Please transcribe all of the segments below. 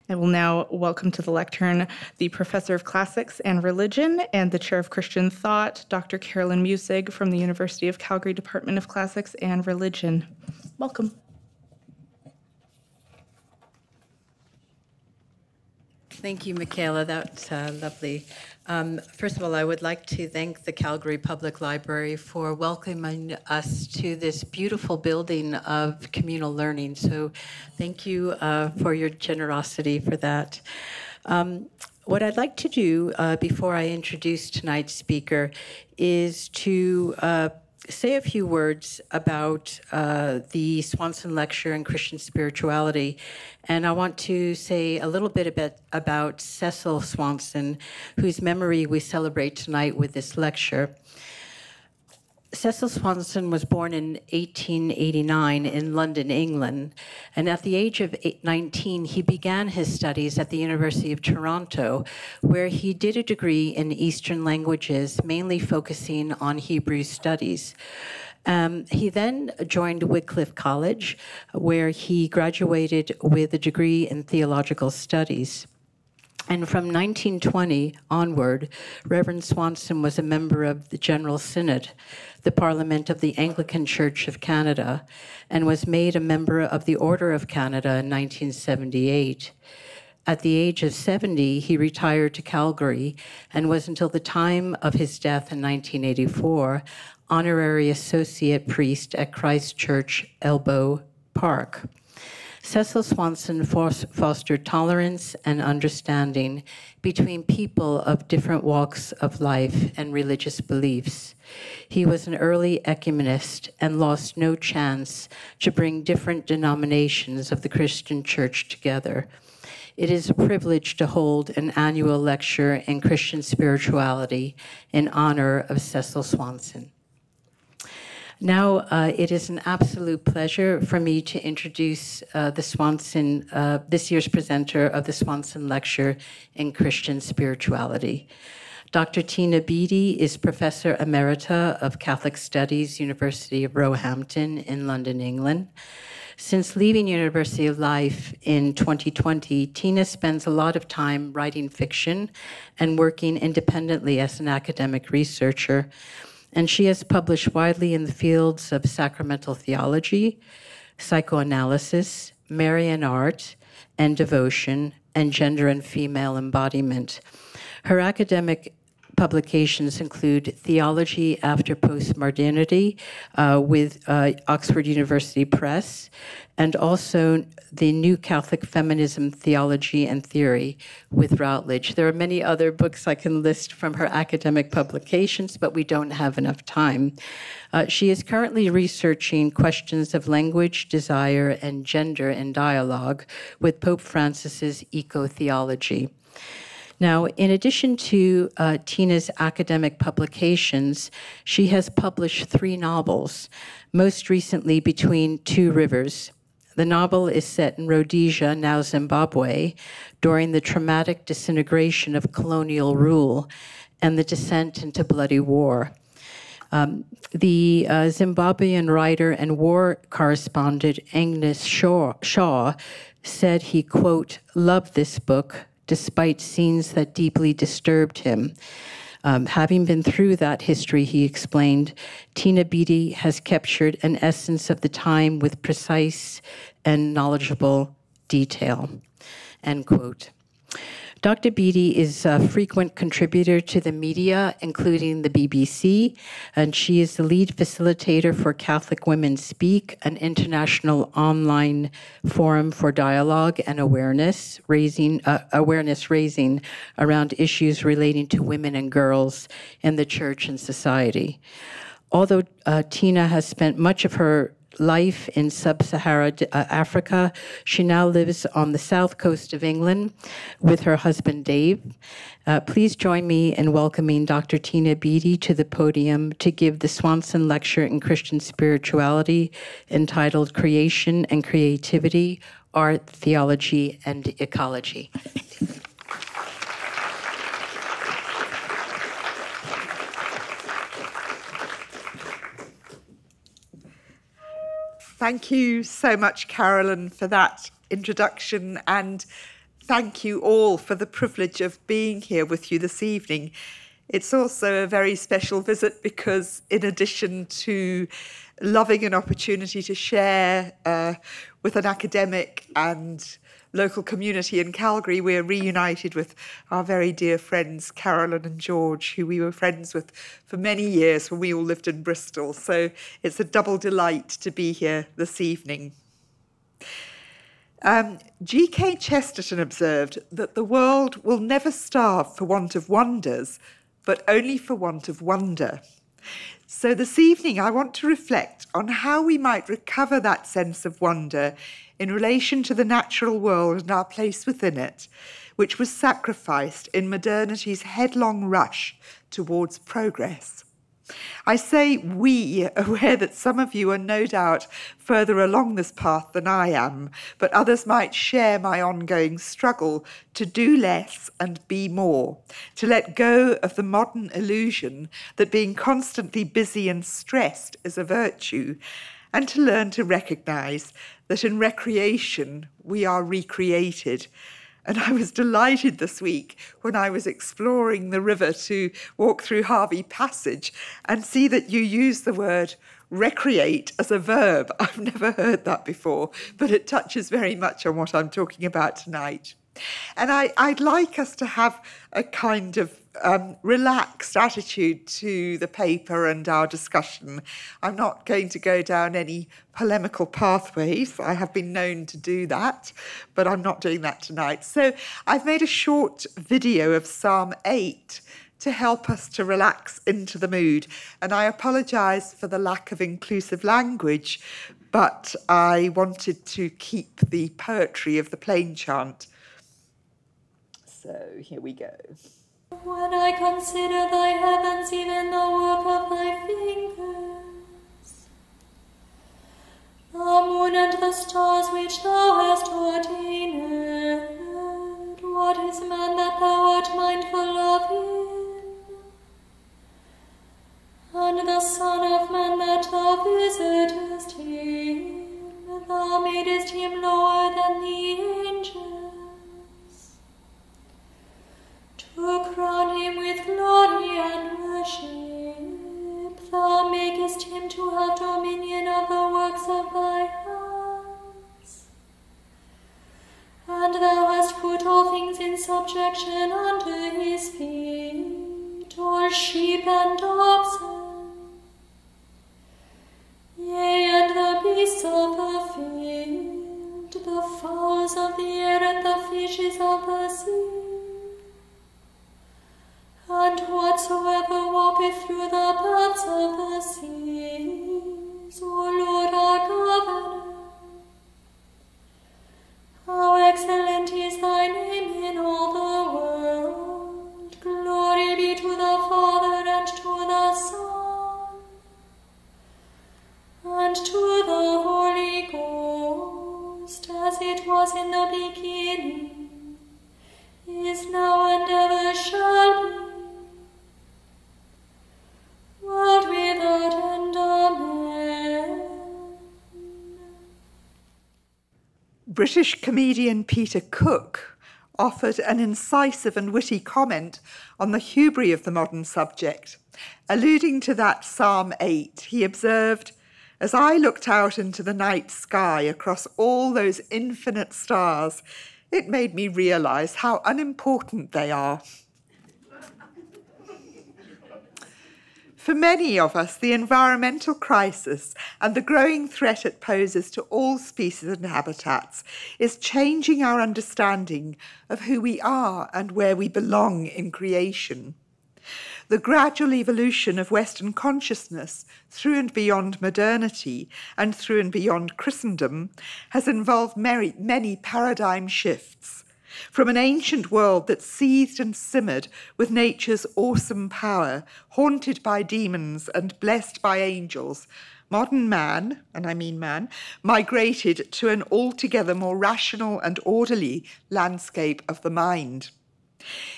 I will now welcome to the lectern the Professor of Classics and Religion and the Chair of Christian Thought, Dr. Carolyn Musig from the University of Calgary Department of Classics and Religion. Welcome. Thank you, Michaela. That's lovely. First of all, I would like to thank the Calgary Public Library for welcoming us to this beautiful building of communal learning. So thank you for your generosity for that. What I'd like to do before I introduce tonight's speaker is to say a few words about the Swanson Lecture in Christian Spirituality. And I want to say a little bit about Cecil Swanson, whose memory we celebrate tonight with this lecture. Cecil Swanson was born in 1889 in London, England, and at the age of 19, he began his studies at the University of Toronto, where he did a degree in Eastern languages, mainly focusing on Hebrew studies. He then joined Wycliffe College, where he graduated with a degree in theological studies. And from 1920 onward, Reverend Swanson was a member of the General Synod, the Parliament of the Anglican Church of Canada, and was made a member of the Order of Canada in 1978. At the age of 70, he retired to Calgary and was, until the time of his death in 1984, honorary associate priest at Christ Church, Elbow Park. Cecil Swanson fostered tolerance and understanding between people of different walks of life and religious beliefs. He was an early ecumenist and lost no chance to bring different denominations of the Christian church together. It is a privilege to hold an annual lecture in Christian spirituality in honor of Cecil Swanson. Now, it is an absolute pleasure for me to introduce this year's presenter of the Swanson Lecture in Christian Spirituality. Dr. Tina Beattie is Professor Emerita of Catholic Studies, University of Roehampton in London, England. Since leaving University of Life in 2020, Tina spends a lot of time writing fiction and working independently as an academic researcher. And she has published widely in the fields of sacramental theology, psychoanalysis, Marian art, and devotion, and gender and female embodiment. Her academic publications include Theology After Postmodernity with Oxford University Press, and also the New Catholic Feminism, Theology and Theory with Routledge. There are many other books I can list from her academic publications, but we don't have enough time. She is currently researching questions of language, desire, and gender in dialogue with Pope Francis's eco-theology. Now, in addition to Tina's academic publications, she has published 3 novels, most recently Between Two Rivers. The novel is set in Rhodesia, now Zimbabwe, during the traumatic disintegration of colonial rule and the descent into bloody war. The Zimbabwean writer and war correspondent Agnes Shaw said he, quote, loved this book, despite scenes that deeply disturbed him. Having been through that history, he explained, Tina Beattie has captured an essence of the time with precise and knowledgeable detail, end quote. Dr. Beattie is a frequent contributor to the media, including the BBC, and she is the lead facilitator for Catholic Women Speak, an international online forum for dialogue and awareness raising around issues relating to women and girls in the church and society. Although Tina has spent much of her life in sub-Saharan Africa, she now lives on the south coast of England with her husband, Dave. Please join me in welcoming Dr. Tina Beattie to the podium to give the Swanson Lecture in Christian Spirituality entitled Creation and Creativity, Art, Theology, and Ecology. Thank you so much, Carolyn, for that introduction, and thank you all for the privilege of being here with you this evening. It's also a very special visit because in addition to loving an opportunity to share with an academic and local community in Calgary, we're reunited with our very dear friends, Carolyn and George, who we were friends with for many years when we all lived in Bristol. So it's a double delight to be here this evening. G.K. Chesterton observed that the world will never starve for want of wonders, but only for want of wonder. So this evening I want to reflect on how we might recover that sense of wonder in relation to the natural world and our place within it, which was sacrificed in modernity's headlong rush towards progress. I say we, aware that some of you are no doubt further along this path than I am, but others might share my ongoing struggle to do less and be more, to let go of the modern illusion that being constantly busy and stressed is a virtue, and to learn to recognise that in recreation we are recreated. And I was delighted this week when I was exploring the river to walk through Harvey Passage and see that you use the word recreate as a verb. I've never heard that before, but it touches very much on what I'm talking about tonight. And I'd like us to have a kind of relaxed attitude to the paper and our discussion. I'm not going to go down any polemical pathways. I have been known to do that, but I'm not doing that tonight. So I've made a short video of Psalm 8 to help us to relax into the mood. And I apologise for the lack of inclusive language, but I wanted to keep the poetry of the plain chant. So here we go. When I consider thy heavens, even the work of thy fingers, the moon and the stars which thou hast ordained, what is man that thou art mindful of him? And the Son of Man that thou visitest him, thou madest him lower than the angels, to crown him with glory and worship. Thou makest him to have dominion of the works of thy hands. And thou hast put all things in subjection under his feet, all sheep and oxen, yea, and the beasts of the field, the fowls of the air, and the fishes of the sea, and whatsoever walketh through the paths of the seas. O Lord our Governor, how excellent is thy name in all the world. Glory be to the Father, and to the Son, and to the Holy Ghost, as it was in the beginning, is now, and ever shall be, world without end. Amen. British comedian Peter Cook offered an incisive and witty comment on the hubris of the modern subject. Alluding to that Psalm 8, he observed, "As I looked out into the night sky across all those infinite stars, it made me realise how unimportant they are." For many of us, the environmental crisis and the growing threat it poses to all species and habitats is changing our understanding of who we are and where we belong in creation. The gradual evolution of Western consciousness through and beyond modernity and through and beyond Christendom has involved many paradigm shifts. From an ancient world that seethed and simmered with nature's awesome power, haunted by demons and blessed by angels, modern man, and I mean man, migrated to an altogether more rational and orderly landscape of the mind.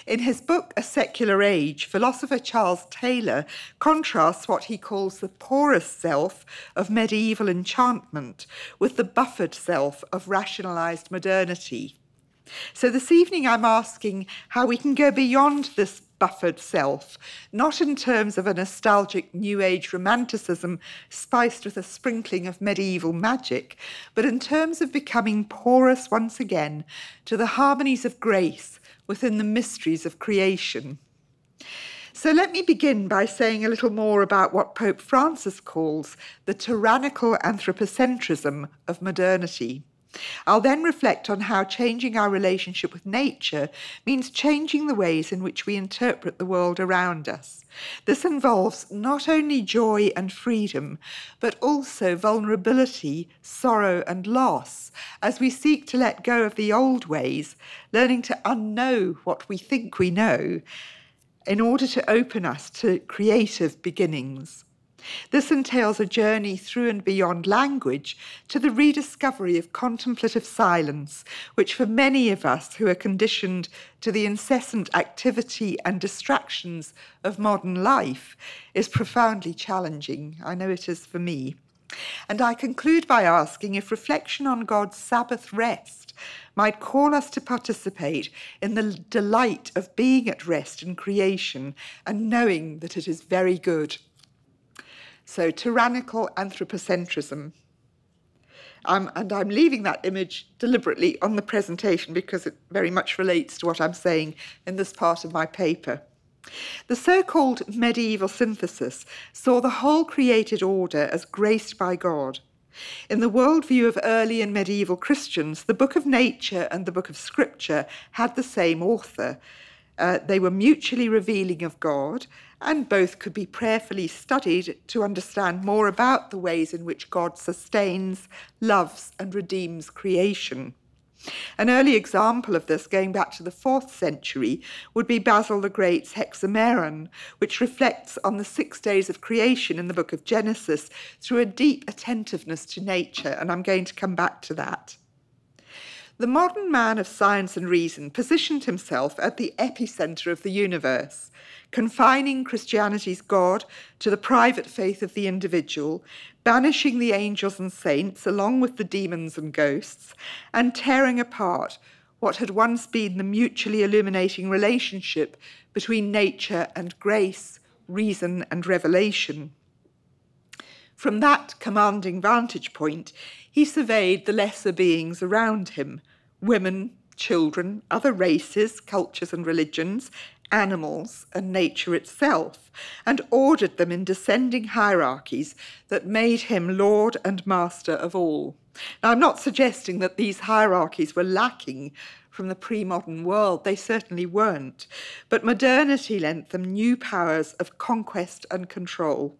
In his book, A Secular Age, philosopher Charles Taylor contrasts what he calls the porous self of medieval enchantment with the buffered self of rationalised modernity. So this evening I'm asking how we can go beyond this buffered self, not in terms of a nostalgic New Age romanticism spiced with a sprinkling of medieval magic, but in terms of becoming porous once again to the harmonies of grace within the mysteries of creation. So let me begin by saying a little more about what Pope Francis calls the tyrannical anthropocentrism of modernity. I'll then reflect on how changing our relationship with nature means changing the ways in which we interpret the world around us. This involves not only joy and freedom, but also vulnerability, sorrow and loss, as we seek to let go of the old ways, learning to unknow what we think we know, in order to open us to creative beginnings. This entails a journey through and beyond language to the rediscovery of contemplative silence, which for many of us who are conditioned to the incessant activity and distractions of modern life is profoundly challenging. I know it is for me. And I conclude by asking if reflection on God's Sabbath rest might call us to participate in the delight of being at rest in creation and knowing that it is very good. So, tyrannical anthropocentrism. And I'm leaving that image deliberately on the presentation because it very much relates to what I'm saying in this part of my paper. The so-called medieval synthesis saw the whole created order as graced by God. In the worldview of early and medieval Christians, the book of nature and the book of scripture had the same author. They were mutually revealing of God, and both could be prayerfully studied to understand more about the ways in which God sustains, loves, and redeems creation. An early example of this, going back to the 4th century, would be Basil the Great's Hexameron, which reflects on the 6 days of creation in the book of Genesis through a deep attentiveness to nature, and I'm going to come back to that. The modern man of science and reason positioned himself at the epicenter of the universe, confining Christianity's God to the private faith of the individual, banishing the angels and saints along with the demons and ghosts, and tearing apart what had once been the mutually illuminating relationship between nature and grace, reason and revelation. From that commanding vantage point, he surveyed the lesser beings around him, women, children, other races, cultures and religions, animals and nature itself, and ordered them in descending hierarchies that made him Lord and Master of all. Now, I'm not suggesting that these hierarchies were lacking from the pre-modern world. They certainly weren't. But modernity lent them new powers of conquest and control.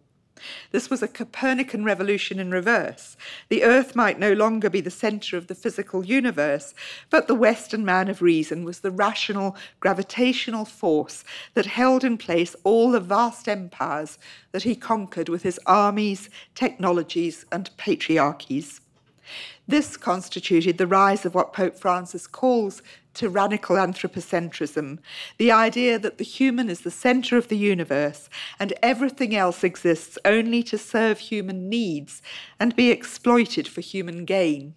This was a Copernican revolution in reverse. The earth might no longer be the centre of the physical universe, but the Western man of reason was the rational, gravitational force that held in place all the vast empires that he conquered with his armies, technologies, and patriarchies. This constituted the rise of what Pope Francis calls tyrannical anthropocentrism, the idea that the human is the centre of the universe and everything else exists only to serve human needs and be exploited for human gain.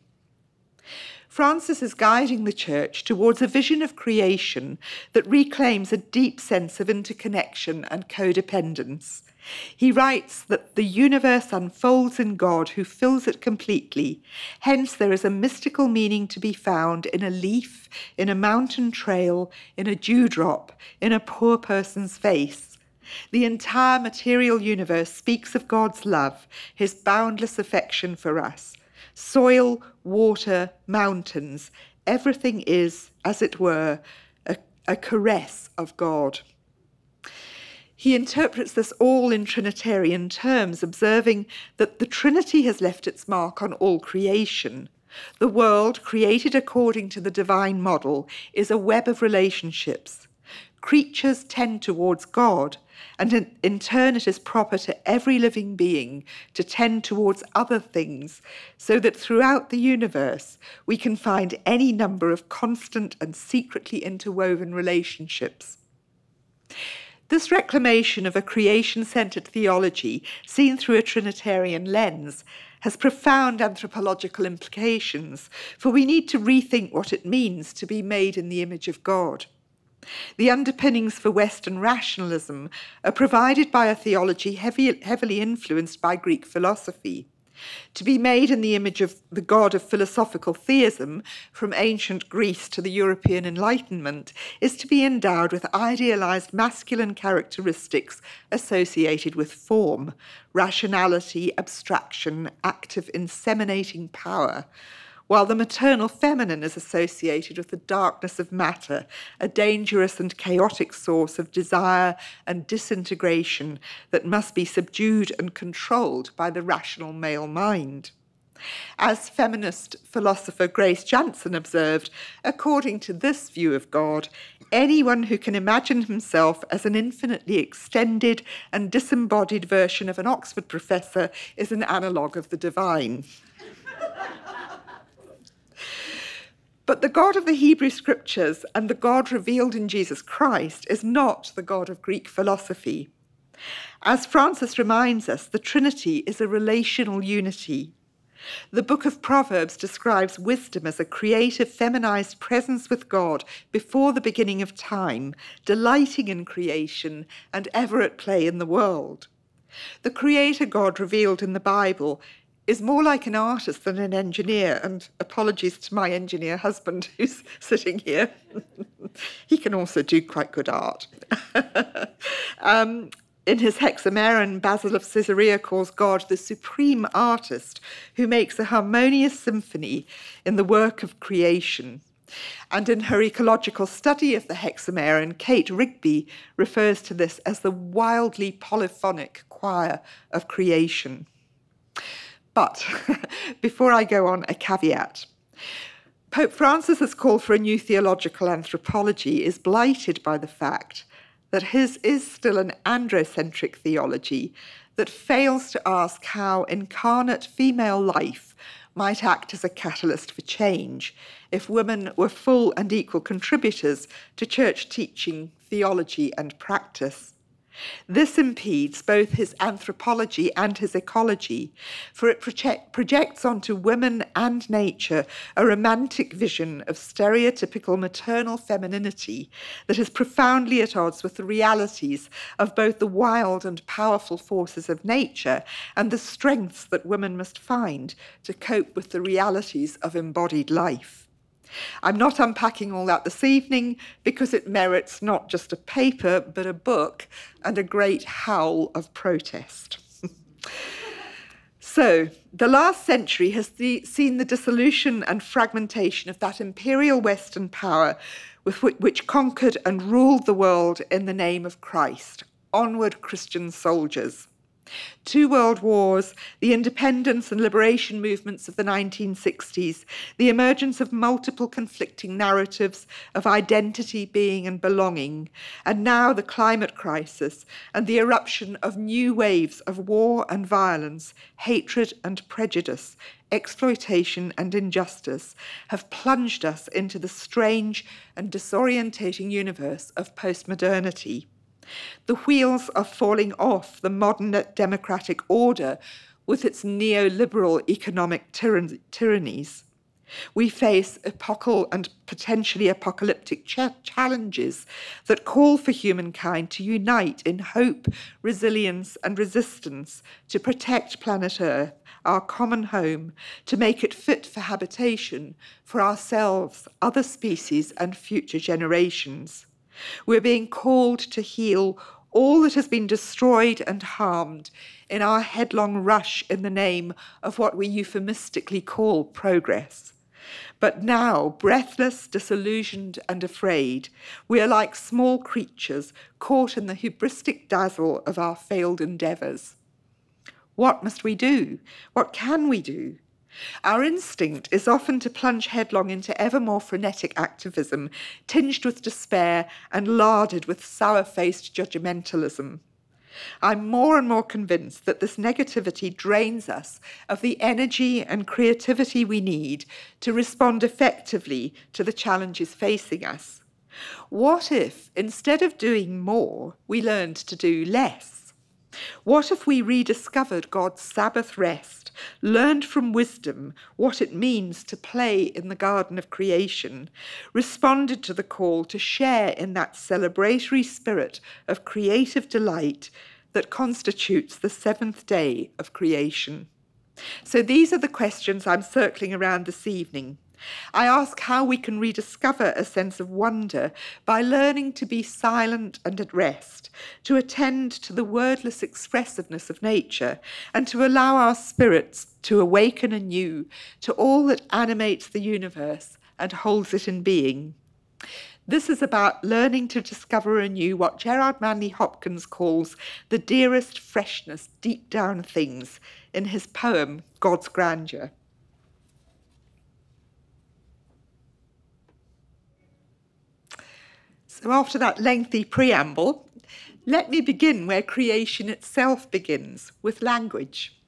Francis is guiding the Church towards a vision of creation that reclaims a deep sense of interconnection and codependence. He writes that the universe unfolds in God who fills it completely. Hence, there is a mystical meaning to be found in a leaf, in a mountain trail, in a dewdrop, in a poor person's face. The entire material universe speaks of God's love, his boundless affection for us. Soil, water, mountains, everything is, as it were, a caress of God. He interprets this all in Trinitarian terms, observing that the Trinity has left its mark on all creation. The world, created according to the divine model, is a web of relationships. Creatures tend towards God, and in turn it is proper to every living being to tend towards other things, so that throughout the universe we can find any number of constant and secretly interwoven relationships. This reclamation of a creation-centred theology, seen through a Trinitarian lens, has profound anthropological implications, for we need to rethink what it means to be made in the image of God. The underpinnings for Western rationalism are provided by a theology heavily influenced by Greek philosophy. To be made in the image of the God of philosophical theism, from ancient Greece to the European Enlightenment, is to be endowed with idealized masculine characteristics associated with form, rationality, abstraction, active inseminating power, while the maternal feminine is associated with the darkness of matter, a dangerous and chaotic source of desire and disintegration that must be subdued and controlled by the rational male mind. As feminist philosopher Grace Jansen observed, according to this view of God, anyone who can imagine himself as an infinitely extended and disembodied version of an Oxford professor is an analogue of the divine. But the God of the Hebrew Scriptures and the God revealed in Jesus Christ is not the God of Greek philosophy. As Francis reminds us, the Trinity is a relational unity. The book of Proverbs describes wisdom as a creative, feminized presence with God before the beginning of time, delighting in creation and ever at play in the world. The Creator God revealed in the Bible is more like an artist than an engineer, and apologies to my engineer husband who's sitting here. He can also do quite good art. In his Hexameron, Basil of Caesarea calls God the supreme artist who makes a harmonious symphony in the work of creation. And in her ecological study of the Hexameron, Kate Rigby refers to this as the wildly polyphonic choir of creation. But before I go on, a caveat. Pope Francis's call for a new theological anthropology is blighted by the fact that his is still an androcentric theology that fails to ask how incarnate female life might act as a catalyst for change if women were full and equal contributors to church teaching, theology, and practice. This impedes both his anthropology and his ecology, for it projects onto women and nature a romantic vision of stereotypical maternal femininity that is profoundly at odds with the realities of both the wild and powerful forces of nature and the strengths that women must find to cope with the realities of embodied life. I'm not unpacking all that this evening because it merits not just a paper, but a book and a great howl of protest. So, the last century has seen the dissolution and fragmentation of that imperial Western power which conquered and ruled the world in the name of Christ. Onward, Christian soldiers. 2 world wars, the independence and liberation movements of the 1960s, the emergence of multiple conflicting narratives of identity, being, and belonging, and now the climate crisis and the eruption of new waves of war and violence, hatred and prejudice, exploitation and injustice have plunged us into the strange and disorientating universe of postmodernity. The wheels are falling off the modern democratic order with its neoliberal economic tyrannies. We face epochal and potentially apocalyptic challenges that call for humankind to unite in hope, resilience, and resistance to protect planet Earth, our common home, to make it fit for habitation for ourselves, other species, and future generations. We're being called to heal all that has been destroyed and harmed in our headlong rush in the name of what we euphemistically call progress. But now, breathless, disillusioned, and afraid, we are like small creatures caught in the hubristic dazzle of our failed endeavours. What must we do? What can we do? Our instinct is often to plunge headlong into ever more frenetic activism, tinged with despair and larded with sour-faced judgmentalism. I'm more and more convinced that this negativity drains us of the energy and creativity we need to respond effectively to the challenges facing us. What if, instead of doing more, we learned to do less? What if we rediscovered God's Sabbath rest, learned from wisdom what it means to play in the garden of creation, responded to the call to share in that celebratory spirit of creative delight that constitutes the seventh day of creation? So these are the questions I'm circling around this evening. I ask how we can rediscover a sense of wonder by learning to be silent and at rest, to attend to the wordless expressiveness of nature, and to allow our spirits to awaken anew to all that animates the universe and holds it in being. This is about learning to discover anew what Gerard Manley Hopkins calls the dearest freshness deep down things in his poem, God's Grandeur. So after that lengthy preamble, let me begin where creation itself begins, with language.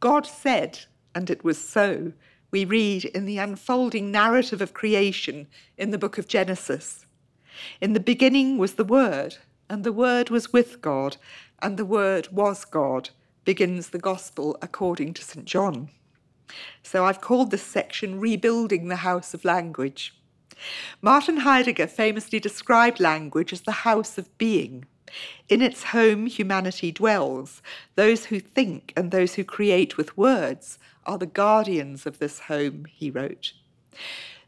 God said, and it was so, we read in the unfolding narrative of creation in the book of Genesis. In the beginning was the Word, and the Word was with God, and the Word was God, begins the Gospel according to St. John. So I've called this section Rebuilding the House of Language. Martin Heidegger famously described language as the house of being. In its home, humanity dwells. Those who think and those who create with words are the guardians of this home, he wrote.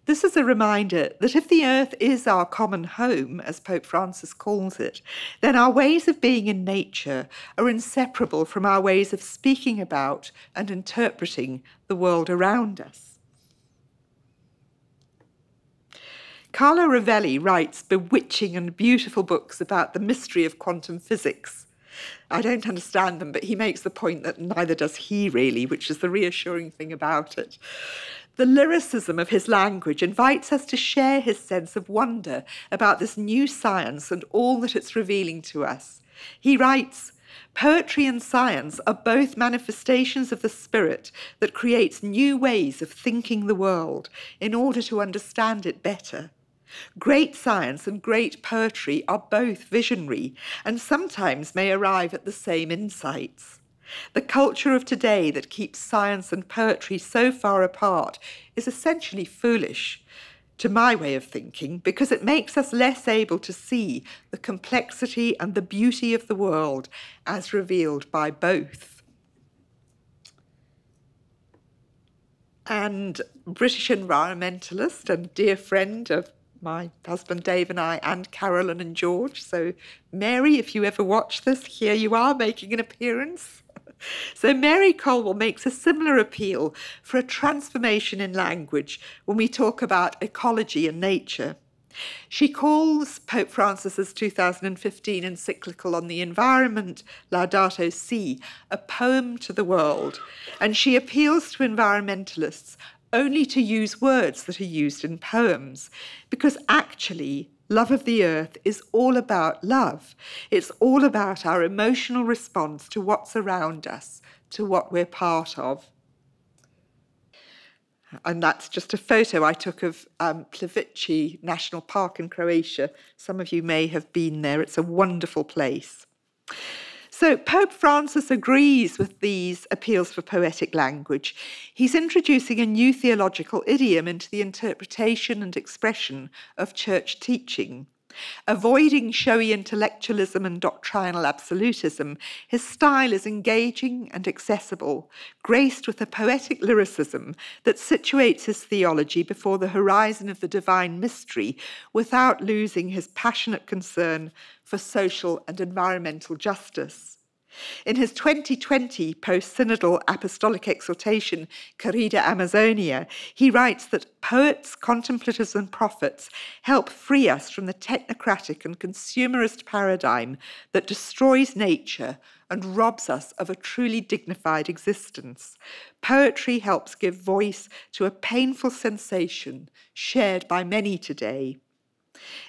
This is a reminder that if the earth is our common home, as Pope Francis calls it, then our ways of being in nature are inseparable from our ways of speaking about and interpreting the world around us. Carlo Rovelli writes bewitching and beautiful books about the mystery of quantum physics. I don't understand them, but he makes the point that neither does he really, which is the reassuring thing about it. The lyricism of his language invites us to share his sense of wonder about this new science and all that it's revealing to us. He writes, "Poetry and science are both manifestations of the spirit that creates new ways of thinking the world in order to understand it better. Great science and great poetry are both visionary and sometimes may arrive at the same insights. The culture of today that keeps science and poetry so far apart is essentially foolish, to my way of thinking, because it makes us less able to see the complexity and the beauty of the world as revealed by both." And British environmentalist and dear friend of my husband Dave and I, and Carolyn and George. So Mary, if you ever watch this, here you are making an appearance. So Mary Colwell makes a similar appeal for a transformation in language when we talk about ecology and nature. She calls Pope Francis's 2015 encyclical on the environment, Laudato Si, a poem to the world, and she appeals to environmentalists only to use words that are used in poems, because actually love of the earth is all about love. It's all about our emotional response to what's around us, to what we're part of. And that's just a photo I took of Plivice National Park in Croatia. Some of you may have been there. It's a wonderful place. So Pope Francis agrees with these appeals for poetic language. He's introducing a new theological idiom into the interpretation and expression of church teaching. Avoiding showy intellectualism and doctrinal absolutism, his style is engaging and accessible, graced with a poetic lyricism that situates his theology before the horizon of the divine mystery without losing his passionate concern for social and environmental justice. In his 2020 post-synodal apostolic exhortation, Querida Amazonia, he writes that poets, contemplators and prophets help free us from the technocratic and consumerist paradigm that destroys nature and robs us of a truly dignified existence. Poetry helps give voice to a painful sensation shared by many today.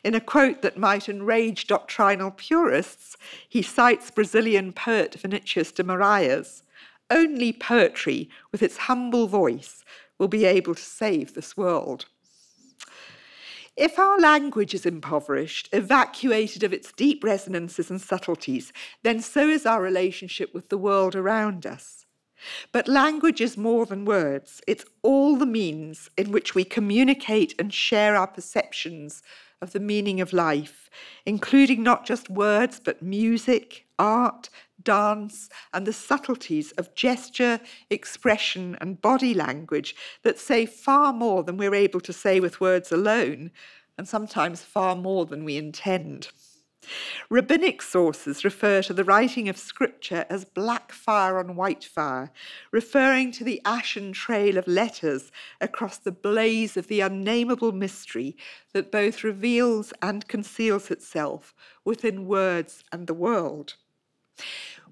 In a quote that might enrage doctrinal purists, he cites Brazilian poet Vinicius de Moraes. Only poetry, with its humble voice, will be able to save this world. If our language is impoverished, evacuated of its deep resonances and subtleties, then so is our relationship with the world around us. But language is more than words. It's all the means in which we communicate and share our perceptions of the meaning of life, including not just words, but music, art, dance, and the subtleties of gesture, expression, and body language that say far more than we're able to say with words alone, and sometimes far more than we intend. Rabbinic sources refer to the writing of scripture as black fire on white fire, referring to the ashen trail of letters across the blaze of the unnameable mystery that both reveals and conceals itself within words and the world.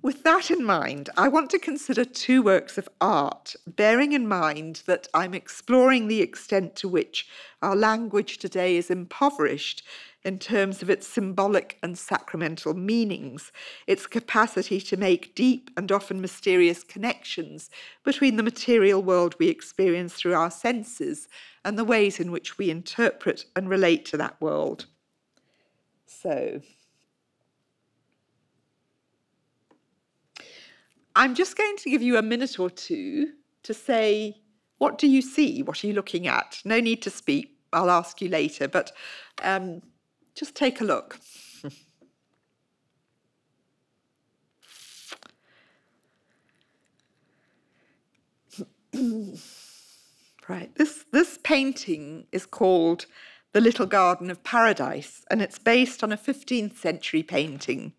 With that in mind, I want to consider two works of art, bearing in mind that I'm exploring the extent to which our language today is impoverished in terms of its symbolic and sacramental meanings, its capacity to make deep and often mysterious connections between the material world we experience through our senses and the ways in which we interpret and relate to that world. So, I'm just going to give you a minute or two to say, what do you see? What are you looking at? No need to speak. I'll ask you later, but just take a look. Right, this painting is called The Little Garden of Paradise, and it's based on a 15th century painting.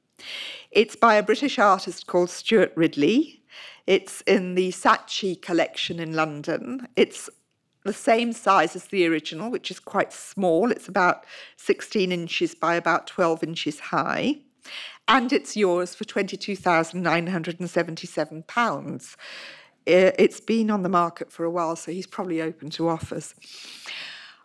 It's by a British artist called Stuart Ridley. It's in the Saatchi collection in London. It's the same size as the original, which is quite small. It's about 16 inches by about 12 inches high. And it's yours for £22,977. It's been on the market for a while, so he's probably open to offers.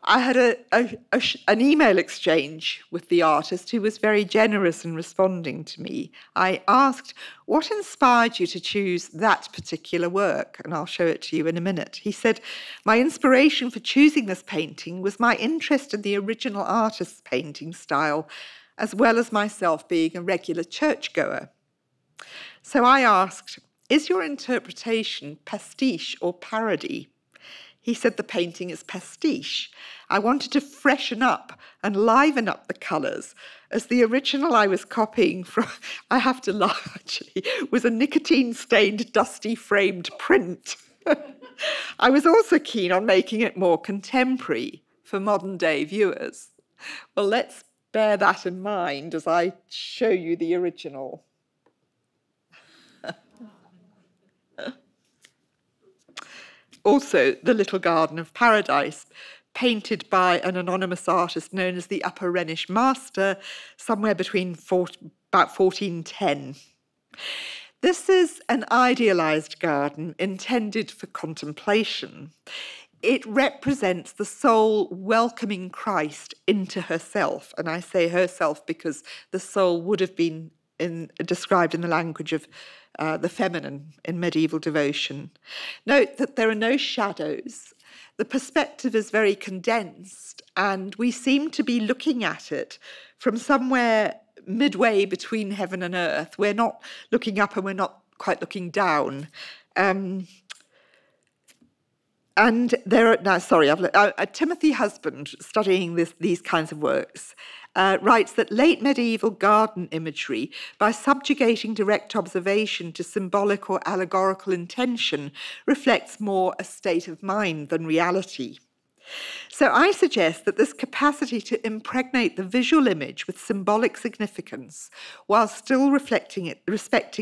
I had an email exchange with the artist who was very generous in responding to me. I asked, what inspired you to choose that particular work? And I'll show it to you in a minute. He said, my inspiration for choosing this painting was my interest in the original artist's painting style, as well as myself being a regular churchgoer. So I asked, is your interpretation pastiche or parody? He said the painting is pastiche. I wanted to freshen up and liven up the colours, as the original I was copying from, I have to laugh actually, was a nicotine-stained, dusty-framed print. I was also keen on making it more contemporary for modern-day viewers. Well, let's bear that in mind as I show you the original. Also, The Little Garden of Paradise, painted by an anonymous artist known as the Upper Rhenish Master, somewhere between about 1410. This is an idealised garden intended for contemplation. It represents the soul welcoming Christ into herself, and I say herself because the soul would have been described in the language of the feminine in medieval devotion. Note that there are no shadows. The perspective is very condensed, and we seem to be looking at it from somewhere midway between heaven and earth. We're not looking up and we're not quite looking down. And there are, now, sorry, Timothy Husband, studying these kinds of works, writes that late medieval garden imagery, by subjugating direct observation to symbolic or allegorical intention, reflects more a state of mind than reality. So I suggest that this capacity to impregnate the visual image with symbolic significance, while still respecting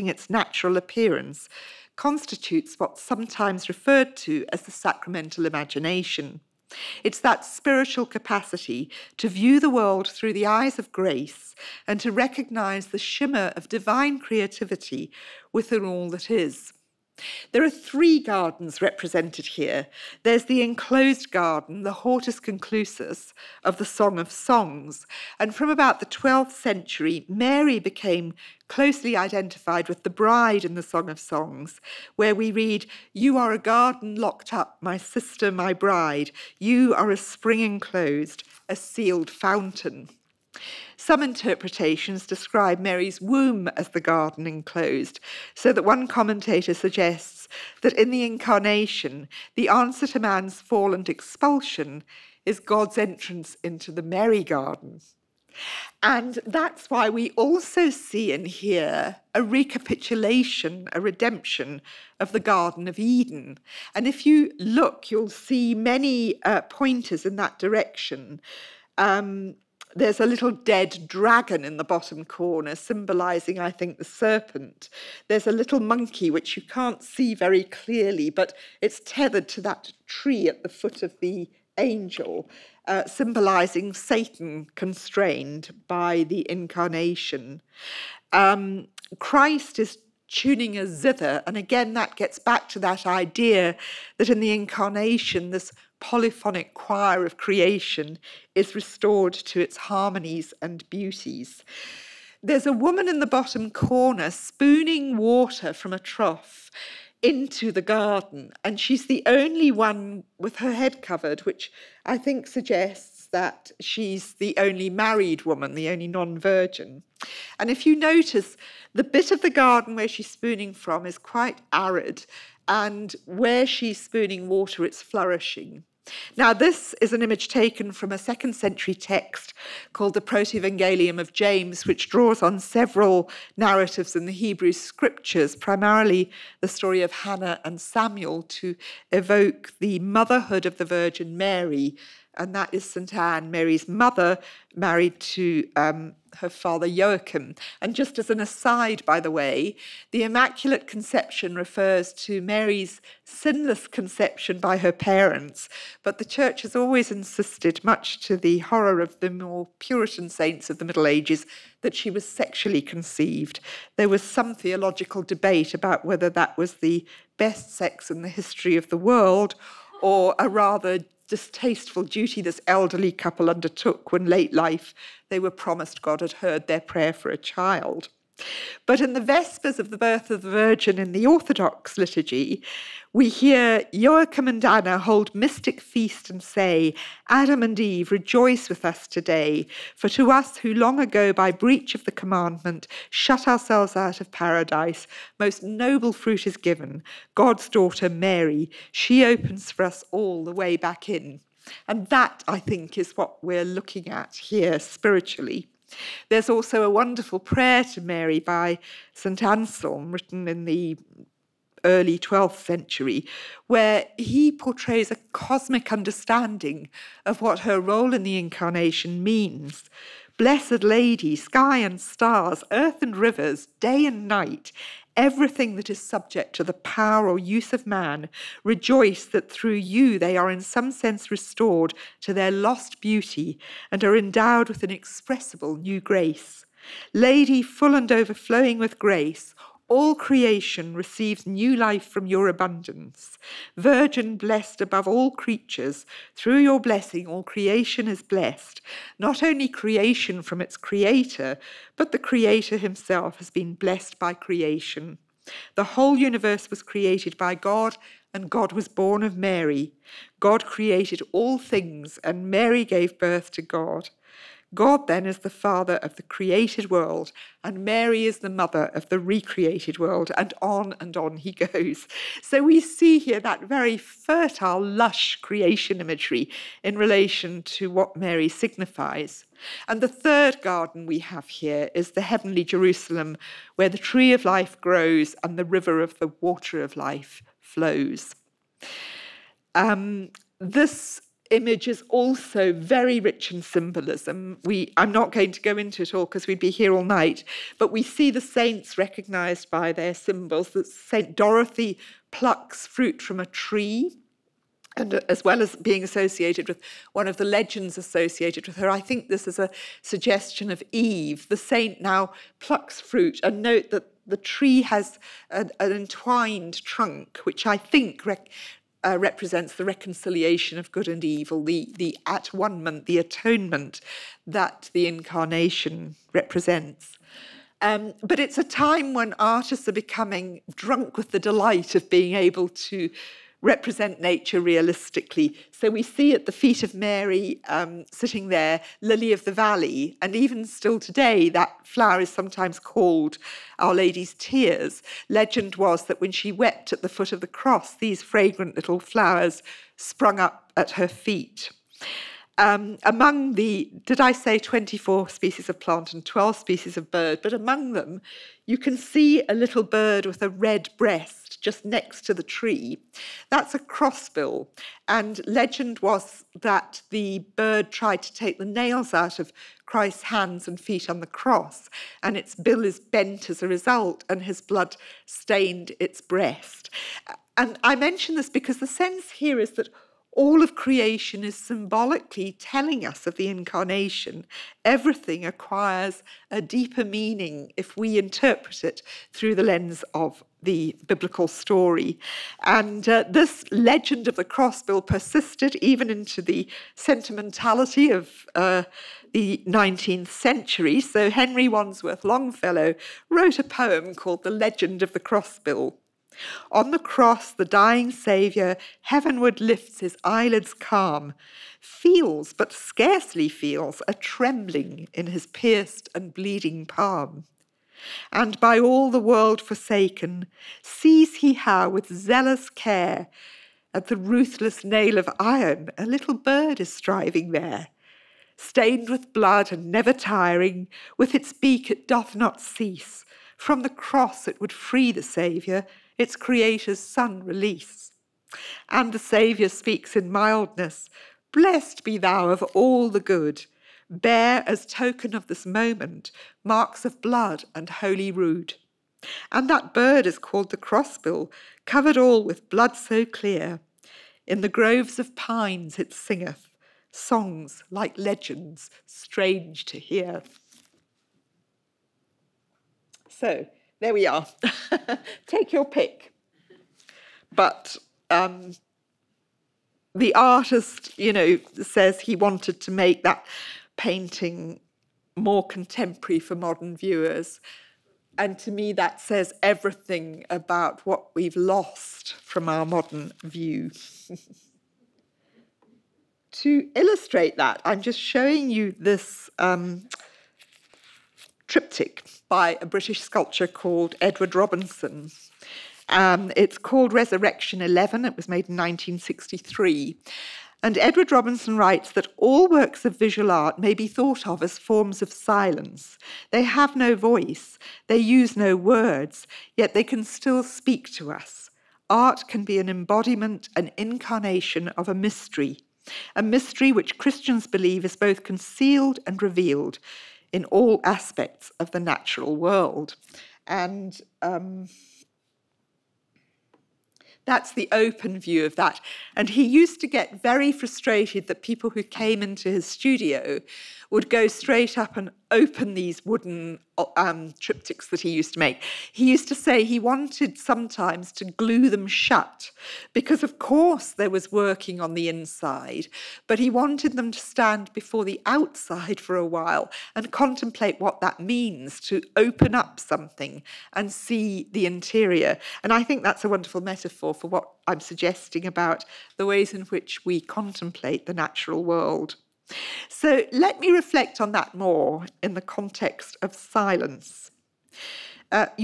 its natural appearance, constitutes what's sometimes referred to as the sacramental imagination. It's that spiritual capacity to view the world through the eyes of grace and to recognise the shimmer of divine creativity within all that is. There are three gardens represented here. There's the enclosed garden, the hortus conclusus of the Song of Songs. And from about the 12th century, Mary became closely identified with the bride in the Song of Songs, where we read, "You are a garden locked up, my sister, my bride. You are a spring enclosed, a sealed fountain." Some interpretations describe Mary's womb as the garden enclosed, so that one commentator suggests that in the incarnation, the answer to man's fall and expulsion is God's entrance into the Mary garden. And that's why we also see and hear a recapitulation, a redemption of the Garden of Eden. And if you look, you'll see many pointers in that direction. There's a little dead dragon in the bottom corner, symbolising, I think, the serpent. There's a little monkey, which you can't see very clearly, but it's tethered to that tree at the foot of the angel, symbolising Satan constrained by the incarnation. Christ is tuning a zither, and again that gets back to that idea that in the incarnation this polyphonic choir of creation is restored to its harmonies and beauties. There's a woman in the bottom corner spooning water from a trough into the garden, and she's the only one with her head covered, which I think suggests that she's the only married woman, the only non-virgin. And if you notice, the bit of the garden where she's spooning from is quite arid, and where she's spooning water, it's flourishing. Now, this is an image taken from a 2nd century text called the Proto-Evangelium of James, which draws on several narratives in the Hebrew scriptures, primarily the story of Hannah and Samuel, to evoke the motherhood of the Virgin Mary. And that is St. Anne, Mary's mother, married to her father Joachim. And just as an aside, by the way, the Immaculate Conception refers to Mary's sinless conception by her parents, but the Church has always insisted, much to the horror of the more Puritan saints of the Middle Ages, that she was sexually conceived. There was some theological debate about whether that was the best sex in the history of the world, or a rather distasteful duty this elderly couple undertook when late life they were promised God had heard their prayer for a child. But in the Vespers of the birth of the Virgin in the Orthodox liturgy, we hear Joachim and Anna hold mystic feast and say, "Adam and Eve, rejoice with us today, for to us who long ago by breach of the commandment shut ourselves out of paradise, most noble fruit is given, God's daughter Mary. She opens for us all the way back in." And that, I think, is what we're looking at here spiritually. There's also a wonderful prayer to Mary by St. Anselm, written in the early 12th century, where he portrays a cosmic understanding of what her role in the incarnation means. "Blessed Lady, sky and stars, earth and rivers, day and night, everything that is subject to the power or use of man, rejoice that through you they are in some sense restored to their lost beauty and are endowed with inexpressible new grace. Lady, full and overflowing with grace, all creation receives new life from your abundance. Virgin blessed above all creatures, through your blessing all creation is blessed. Not only creation from its creator, but the creator himself has been blessed by creation. The whole universe was created by God, and God was born of Mary. God created all things, and Mary gave birth to God. God then is the father of the created world, and Mary is the mother of the recreated world, and on he goes. So we see here that very fertile, lush creation imagery in relation to what Mary signifies. And the third garden we have here is the heavenly Jerusalem, where the tree of life grows and the river of the water of life flows. This image is also very rich in symbolism. I'm not going to go into it all because we'd be here all night, but we see the saints recognized by their symbols. That Saint Dorothy plucks fruit from a tree, and as well as being associated with one of the legends associated with her, I think this is a suggestion of Eve. The saint now plucks fruit, and note that the tree has an entwined trunk, which I think represents the reconciliation of good and evil, the at-one-ment, the atonement that the incarnation represents. But it's a time when artists are becoming drunk with the delight of being able to represent nature realistically. So we see at the feet of Mary sitting there, Lily of the Valley, and even still today that flower is sometimes called Our Lady's Tears. Legend was that when she wept at the foot of the cross, these fragrant little flowers sprung up at her feet. Among did I say 24 species of plant and 12 species of bird? But among them, you can see a little bird with a red breast just next to the tree. That's a crossbill. And legend was that the bird tried to take the nails out of Christ's hands and feet on the cross, and its bill is bent as a result, and his blood stained its breast. And I mention this because the sense here is that all of creation is symbolically telling us of the incarnation. Everything acquires a deeper meaning if we interpret it through the lens of the biblical story. And this legend of the crossbill persisted even into the sentimentality of the 19th century. So Henry Wadsworth Longfellow wrote a poem called The Legend of the Crossbill. On the cross, the dying Saviour heavenward lifts his eyelids calm, feels, but scarcely feels, a trembling in his pierced and bleeding palm. And by all the world forsaken, sees he how with zealous care at the ruthless nail of iron a little bird is striving there. Stained with blood and never tiring, with its beak it doth not cease. From the cross it would free the Saviour, its Creator's Son release. And the Saviour speaks in mildness, blessed be thou of all the good, bear as token of this moment marks of blood and holy rood. And that bird is called the crossbill, covered all with blood so clear. In the groves of pines it singeth, songs like legends strange to hear. So, there we are. Take your pick. But the artist, says he wanted to make that painting more contemporary for modern viewers. And to me, that says everything about what we've lost from our modern view. To illustrate that, I'm just showing you this triptych by a British sculptor called Edward Robinson. It's called Resurrection 11. It was made in 1963. And Edward Robinson writes that all works of visual art may be thought of as forms of silence. They have no voice, they use no words, yet they can still speak to us. Art can be an embodiment, an incarnation of a mystery which Christians believe is both concealed and revealed in all aspects of the natural world. And that's the open view of that. And he used to get very frustrated that people who came into his studio would go straight up and open these wooden triptychs that he used to make. He used to say he wanted sometimes to glue them shut because, of course, there was working on the inside, but he wanted them to stand before the outside for a while and contemplate what that means to open up something and see the interior. And I think that's a wonderful metaphor for what I'm suggesting about the ways in which we contemplate the natural world. So let me reflect on that more in the context of silence.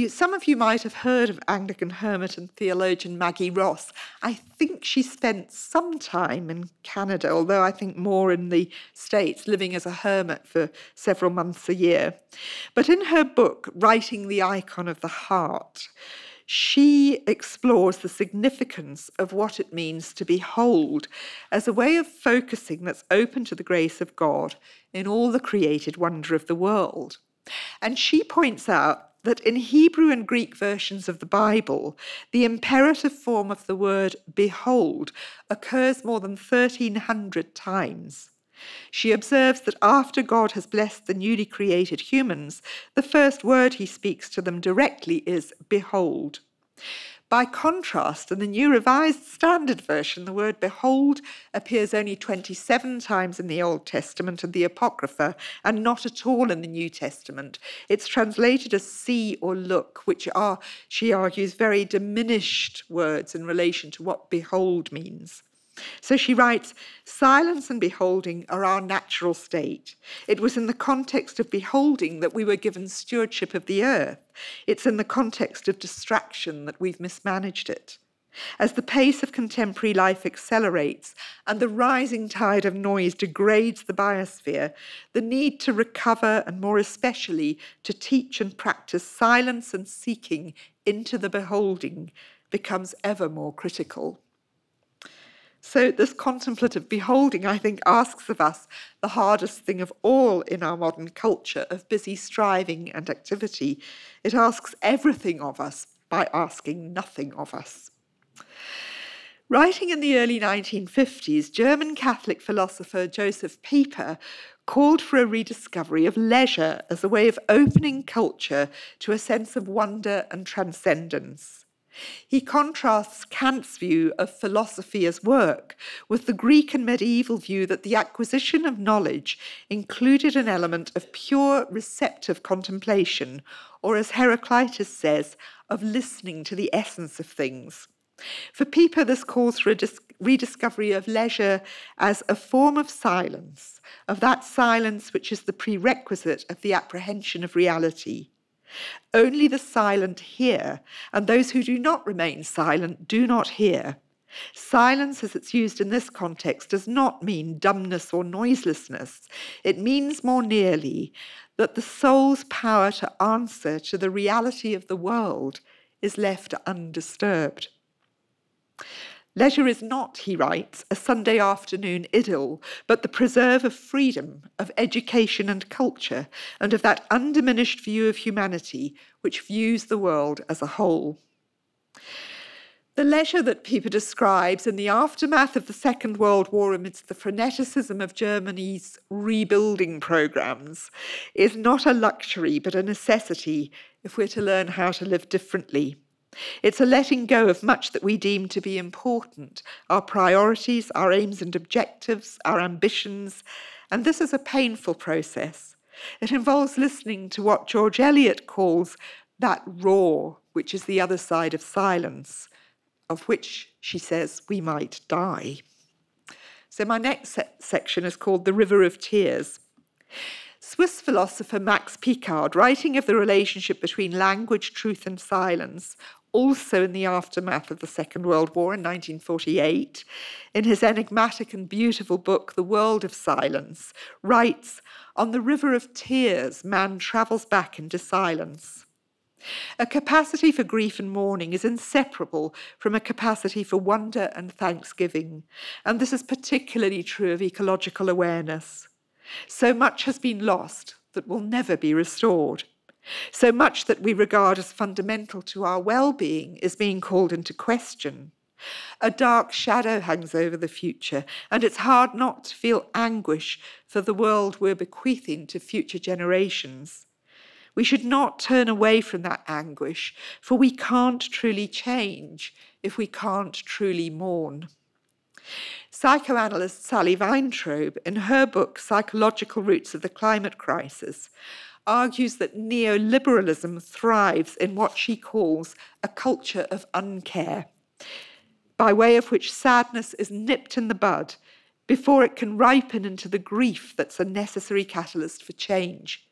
Some of you might have heard of Anglican hermit and theologian Maggie Ross. I think she spent some time in Canada, although I think more in the States, living as a hermit for several months a year. But in her book, Writing the Icon of the Heart, she explores the significance of what it means to behold as a way of focusing that's open to the grace of God in all the created wonder of the world. And she points out that in Hebrew and Greek versions of the Bible, the imperative form of the word behold occurs more than 1,300 times. She observes that after God has blessed the newly created humans, the first word he speaks to them directly is behold. By contrast, in the New Revised Standard Version, the word behold appears only 27 times in the Old Testament and the Apocrypha, and not at all in the New Testament. It's translated as see or look, which are, she argues, very diminished words in relation to what behold means. So she writes, silence and beholding are our natural state. It was in the context of beholding that we were given stewardship of the earth. It's in the context of distraction that we've mismanaged it. As the pace of contemporary life accelerates and the rising tide of noise degrades the biosphere, the need to recover and more especially to teach and practice silence and seeking into the beholding becomes ever more critical. So this contemplative beholding, I think, asks of us the hardest thing of all in our modern culture of busy striving and activity. It asks everything of us by asking nothing of us. Writing in the early 1950s, German Catholic philosopher Joseph Pieper called for a rediscovery of leisure as a way of opening culture to a sense of wonder and transcendence. He contrasts Kant's view of philosophy as work with the Greek and medieval view that the acquisition of knowledge included an element of pure receptive contemplation, or as Heraclitus says, of listening to the essence of things. For Pieper, this calls for a rediscovery of leisure as a form of silence, of that silence which is the prerequisite of the apprehension of reality. Only the silent hear, and those who do not remain silent do not hear. Silence, as it's used in this context, does not mean dumbness or noiselessness. It means more nearly that the soul's power to answer to the reality of the world is left undisturbed. Leisure is not, he writes, a Sunday afternoon idyll, but the preserve of freedom, of education and culture, and of that undiminished view of humanity which views the world as a whole. The leisure that Pieper describes in the aftermath of the Second World War amidst the freneticism of Germany's rebuilding programs is not a luxury but a necessity if we're to learn how to live differently. It's a letting go of much that we deem to be important, our priorities, our aims and objectives, our ambitions, and this is a painful process. It involves listening to what George Eliot calls that roar, which is the other side of silence, of which, she says, we might die. So my next section is called The River of Tears. Swiss philosopher Max Picard, writing of the relationship between language, truth and silence, also in the aftermath of the Second World War in 1948, in his enigmatic and beautiful book, The World of Silence, writes, "On the river of tears, man travels back into silence." A capacity for grief and mourning is inseparable from a capacity for wonder and thanksgiving, and this is particularly true of ecological awareness. So much has been lost that will never be restored. So much that we regard as fundamental to our well-being is being called into question. A dark shadow hangs over the future, and it's hard not to feel anguish for the world we're bequeathing to future generations. We should not turn away from that anguish, for we can't truly change if we can't truly mourn. Psychoanalyst Sally Weintraub, in her book Psychological Roots of the Climate Crisis, argues that neoliberalism thrives in what she calls a culture of uncare, by way of which sadness is nipped in the bud before it can ripen into the grief that's a necessary catalyst for change.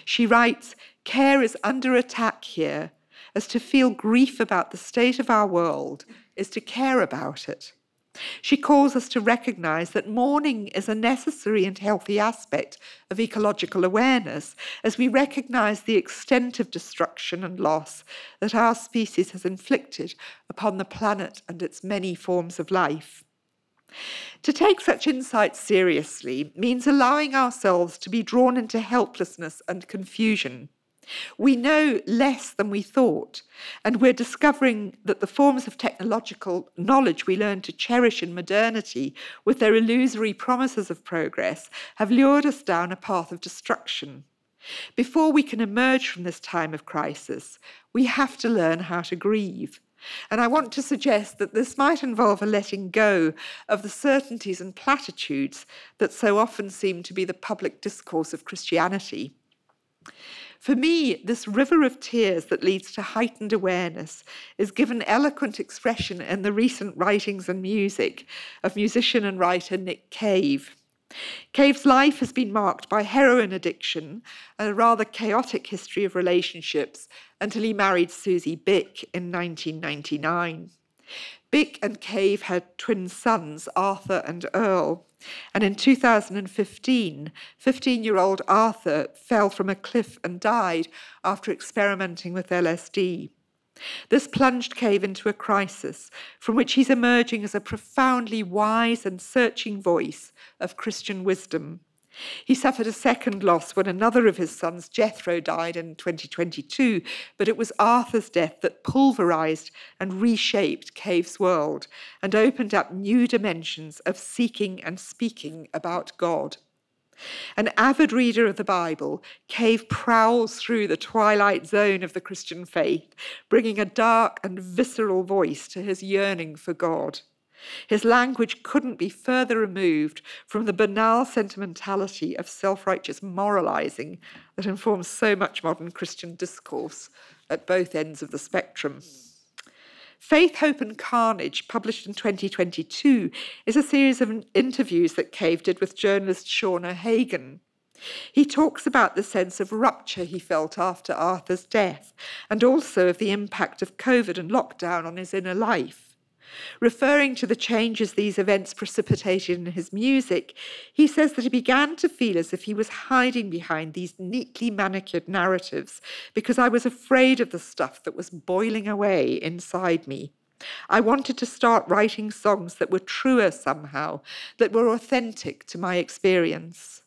She writes, "Care is under attack here, as to feel grief about the state of our world is to care about it." She calls us to recognise that mourning is a necessary and healthy aspect of ecological awareness, as we recognise the extent of destruction and loss that our species has inflicted upon the planet and its many forms of life. To take such insights seriously means allowing ourselves to be drawn into helplessness and confusion. We know less than we thought, and we're discovering that the forms of technological knowledge we learn to cherish in modernity, with their illusory promises of progress, have lured us down a path of destruction. Before we can emerge from this time of crisis, we have to learn how to grieve. And I want to suggest that this might involve a letting go of the certainties and platitudes that so often seem to be the public discourse of Christianity. For me, this river of tears that leads to heightened awareness is given eloquent expression in the recent writings and music of musician and writer Nick Cave. Cave's life has been marked by heroin addiction and a rather chaotic history of relationships until he married Susie Bick in 1999. Bick and Cave had twin sons, Arthur and Earl. And in 2015, 15-year-old Arthur fell from a cliff and died after experimenting with LSD. This plunged Cave into a crisis from which he's emerging as a profoundly wise and searching voice of Christian wisdom. He suffered a second loss when another of his sons, Jethro, died in 2022, but it was Arthur's death that pulverized and reshaped Cave's world and opened up new dimensions of seeking and speaking about God. An avid reader of the Bible, Cave prowls through the twilight zone of the Christian faith, bringing a dark and visceral voice to his yearning for God. His language couldn't be further removed from the banal sentimentality of self-righteous moralizing that informs so much modern Christian discourse at both ends of the spectrum. Faith, Hope and Carnage, published in 2022, is a series of interviews that Cave did with journalist Sean O'Hagan. He talks about the sense of rupture he felt after Arthur's death, and also of the impact of COVID and lockdown on his inner life. Referring to the changes these events precipitated in his music, he says that he began to feel as if he was hiding behind these neatly manicured narratives because I was afraid of the stuff that was boiling away inside me. I wanted to start writing songs that were truer somehow, that were authentic to my experience.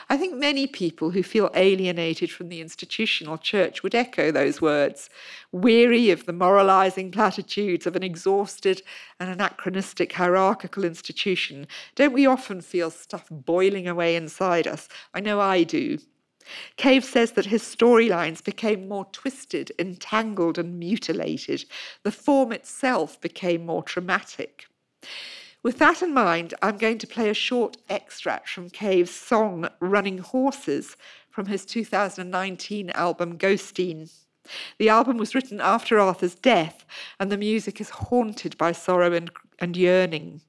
I think many people who feel alienated from the institutional church would echo those words. Weary of the moralizing platitudes of an exhausted and anachronistic hierarchical institution, don't we often feel stuff boiling away inside us? I know I do. Cave says that his storylines became more twisted, entangled, and mutilated. The form itself became more traumatic. With that in mind, I'm going to play a short extract from Cave's song Running Horses from his 2019 album Ghosteen. The album was written after Arthur's death, and the music is haunted by sorrow and yearning.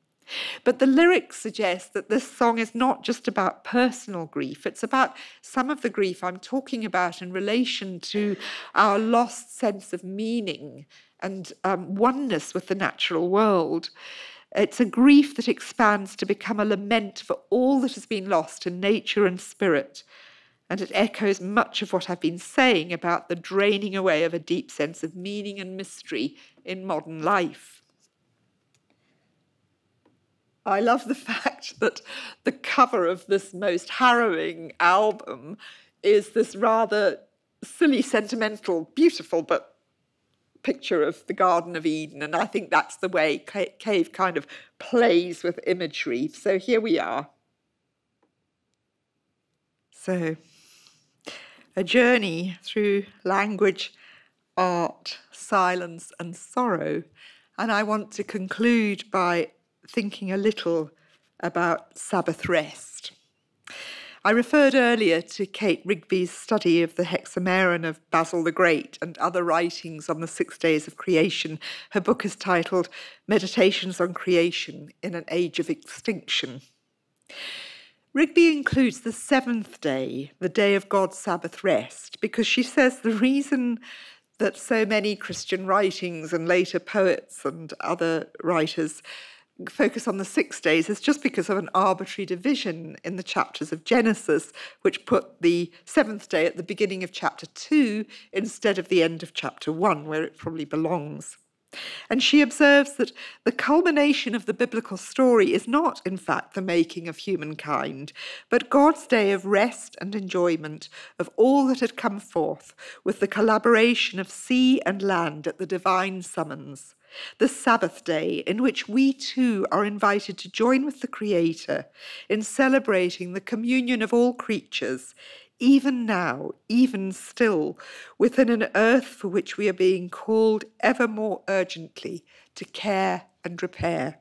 But the lyrics suggest that this song is not just about personal grief, it's about some of the grief I'm talking about in relation to our lost sense of meaning and oneness with the natural world. It's a grief that expands to become a lament for all that has been lost in nature and spirit. And it echoes much of what I've been saying about the draining away of a deep sense of meaning and mystery in modern life. I love the fact that the cover of this most harrowing album is this rather silly, sentimental, beautiful, but picture of the Garden of Eden, and I think that's the way Cave kind of plays with imagery. So here we are. So, a journey through language, art, silence, and sorrow. And I want to conclude by thinking a little about Sabbath rest. I referred earlier to Kate Rigby's study of the Hexameron of Basil the Great and other writings on the 6 days of creation. Her book is titled Meditations on Creation in an Age of Extinction. Rigby includes the seventh day, the day of God's Sabbath rest, because she says the reason that so many Christian writings and later poets and other writers focus on the 6 days is just because of an arbitrary division in the chapters of Genesis, which put the seventh day at the beginning of chapter 2 instead of the end of chapter 1, where it probably belongs. And she observes that the culmination of the biblical story is not, in fact, the making of humankind, but God's day of rest and enjoyment of all that had come forth with the collaboration of sea and land at the divine summons. The Sabbath day in which we too are invited to join with the Creator in celebrating the communion of all creatures, even now, even still, within an earth for which we are being called ever more urgently to care and repair.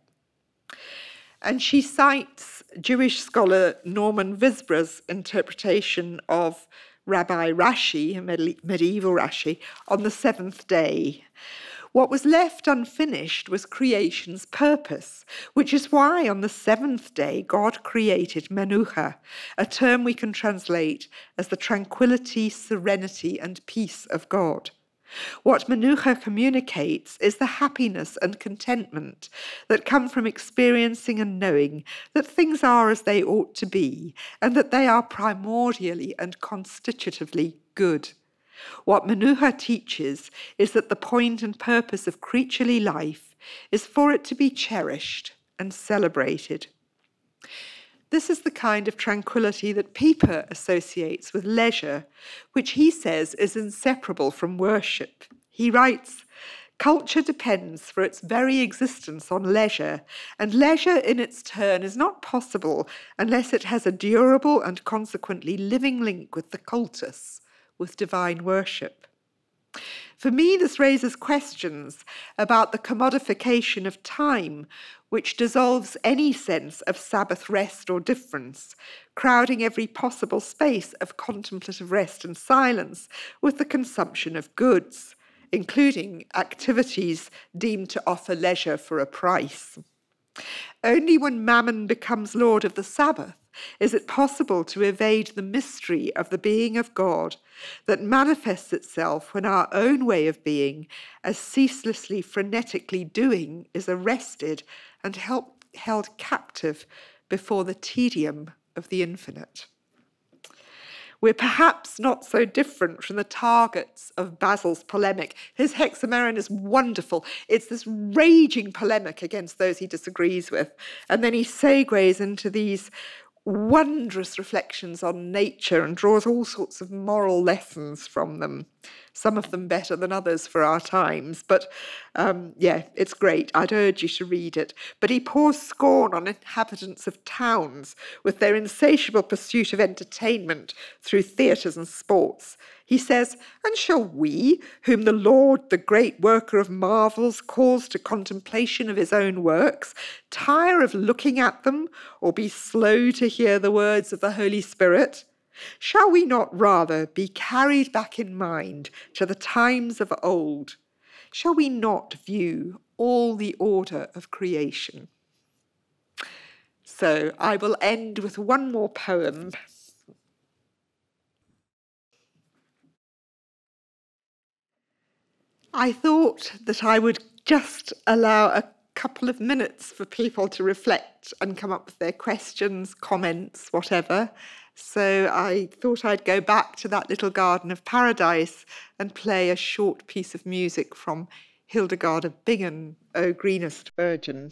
And she cites Jewish scholar Norman Visbra's interpretation of Rabbi Rashi, a medieval Rashi, on the seventh day. What was left unfinished was creation's purpose, which is why on the seventh day God created menucha, a term we can translate as the tranquility, serenity, and peace of God. What menucha communicates is the happiness and contentment that come from experiencing and knowing that things are as they ought to be, and that they are primordially and constitutively good. What menucha teaches is that the point and purpose of creaturely life is for it to be cherished and celebrated. This is the kind of tranquility that Pieper associates with leisure, which he says is inseparable from worship. He writes, "Culture depends for its very existence on leisure, and leisure in its turn is not possible unless it has a durable and consequently living link with the cultus, with divine worship." For me, this raises questions about the commodification of time, which dissolves any sense of Sabbath rest or difference, crowding every possible space of contemplative rest and silence with the consumption of goods, including activities deemed to offer leisure for a price. Only when Mammon becomes Lord of the Sabbath is it possible to evade the mystery of the being of God that manifests itself when our own way of being, as ceaselessly, frenetically doing, is arrested and held captive before the tedium of the infinite. We're perhaps not so different from the targets of Basil's polemic. His Hexameron is wonderful. It's this raging polemic against those he disagrees with. And then he segues into these wondrous reflections on nature and draws all sorts of moral lessons from them, some of them better than others for our times. But it's great. I'd urge you to read it. But he pours scorn on inhabitants of towns with their insatiable pursuit of entertainment through theatres and sports. He says, "And shall we, whom the Lord, the great worker of marvels, calls to contemplation of his own works, tire of looking at them or be slow to hear the words of the Holy Spirit? Shall we not rather be carried back in mind to the times of old? Shall we not view all the order of creation?" So I will end with one more poem. I thought that I would just allow a couple of minutes for people to reflect and come up with their questions, comments, whatever. So I thought I'd go back to that little garden of paradise and play a short piece of music from Hildegard of Bingen, O Greenest Virgin.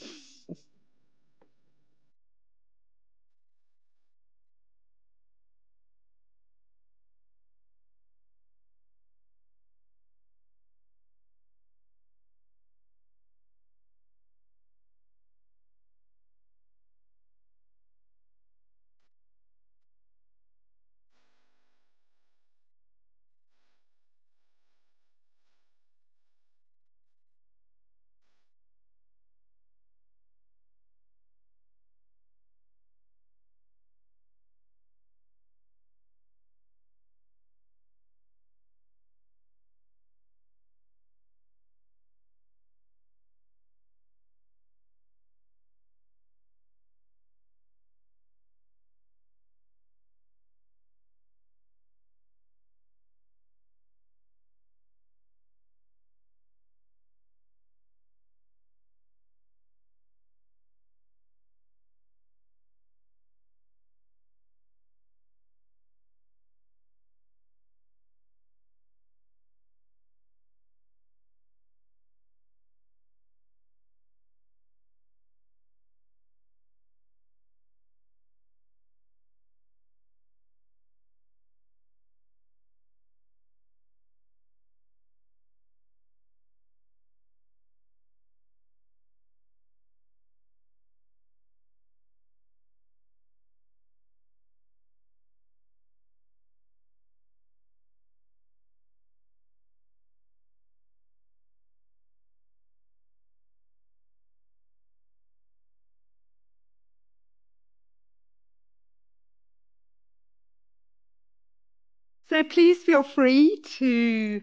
So please feel free to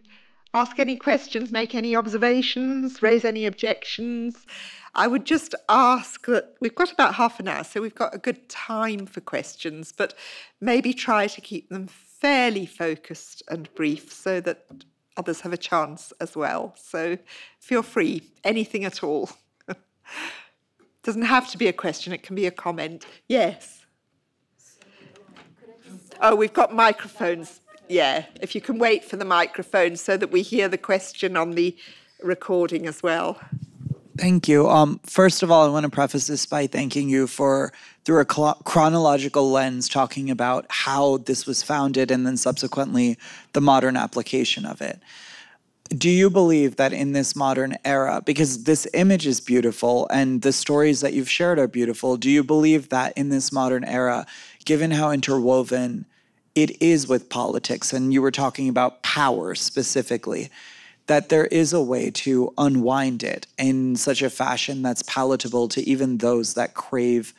ask any questions, make any observations, raise any objections. I would just ask that we've got about half an hour, so we've got a good time for questions, but maybe try to keep them fairly focused and brief so that others have a chance as well. So feel free, anything at all. Doesn't have to be a question, it can be a comment. Yes. Oh, we've got microphones. Yeah, if you can wait for the microphone so that we hear the question on the recording as well. Thank you. First of all, I want to preface this by thanking you for, through a chronological lens, talking about how this was founded and then subsequently the modern application of it. Do you believe that in this modern era, because this image is beautiful and the stories that you've shared are beautiful, do you believe that in this modern era, given how interwoven it is with politics, and you were talking about power specifically, that there is a way to unwind it in such a fashion that's palatable to even those that crave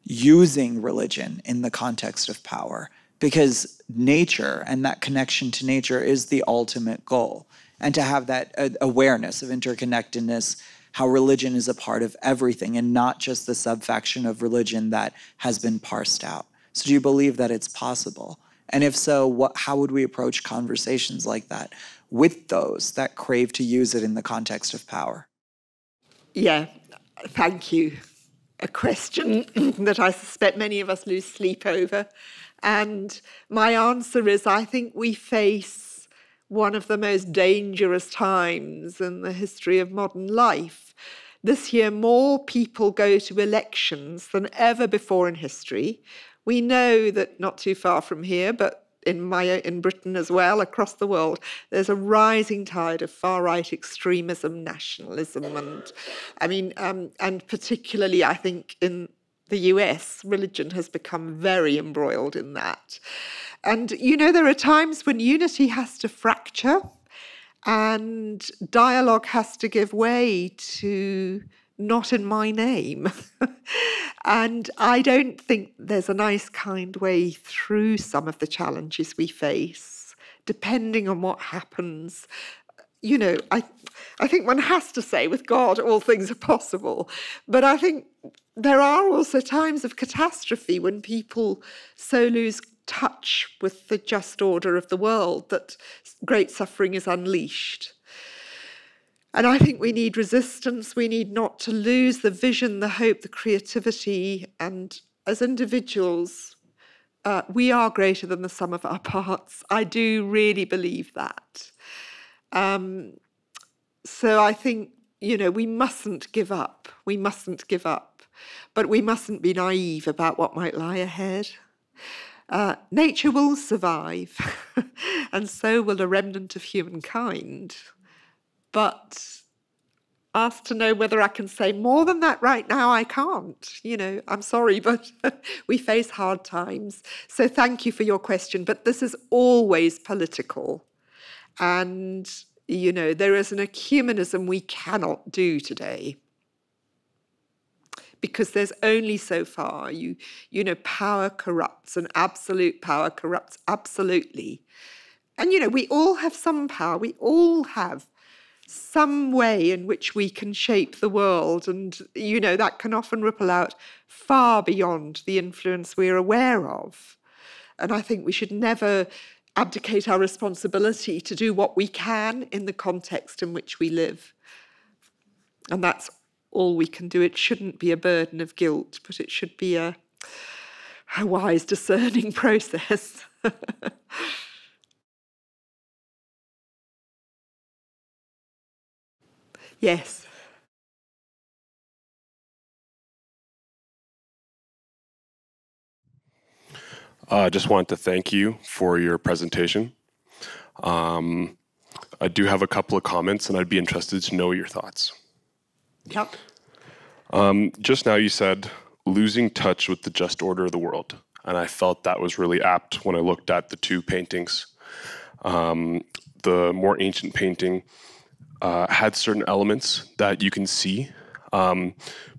using religion in the context of power? Because nature and that connection to nature is the ultimate goal. And to have that awareness of interconnectedness, how religion is a part of everything and not just the subfaction of religion that has been parsed out. So do you believe that it's possible? And if so, how would we approach conversations like that with those that crave to use it in the context of power? Yeah, thank you. A question that I suspect many of us lose sleep over. And my answer is, I think we face one of the most dangerous times in the history of modern life. This year, more people go to elections than ever before in history. We know that not too far from here, but in Britain as well, across the world, there's a rising tide of far-right extremism, nationalism, and particularly, I think, in the US, religion has become very embroiled in that. And, there are times when unity has to fracture and dialogue has to give way to not in my name. And I don't think there's a nice, kind way through some of the challenges we face, depending on what happens. I think one has to say, with God, all things are possible. But I think there are also times of catastrophe when people so lose touch with the just order of the world that great suffering is unleashed. And I think we need resistance. We need not to lose the vision, the hope, the creativity. And as individuals, we are greater than the sum of our parts. I do really believe that. So I think, we mustn't give up. We mustn't give up. But we mustn't be naive about what might lie ahead. Nature will survive, and so will a remnant of humankind. But asked to know whether I can say more than that right now, I can't. I'm sorry, but we face hard times. So thank you for your question. But this is always political. And, there is an ecumenism we cannot do today. Because there's only so far. Power corrupts, and absolute power corrupts absolutely. And, we all have some power. We all have some way in which we can shape the world. And, that can often ripple out far beyond the influence we're aware of. And I think we should never abdicate our responsibility to do what we can in the context in which we live. And that's all we can do. It shouldn't be a burden of guilt, but it should be a wise, discerning process. Yes. I just want to thank you for your presentation. I do have a couple of comments, and I'd be interested to know your thoughts. Yep. Just now you said losing touch with the just order of the world, and I felt that was really apt when I looked at the two paintings. The more ancient painting had certain elements that you can see.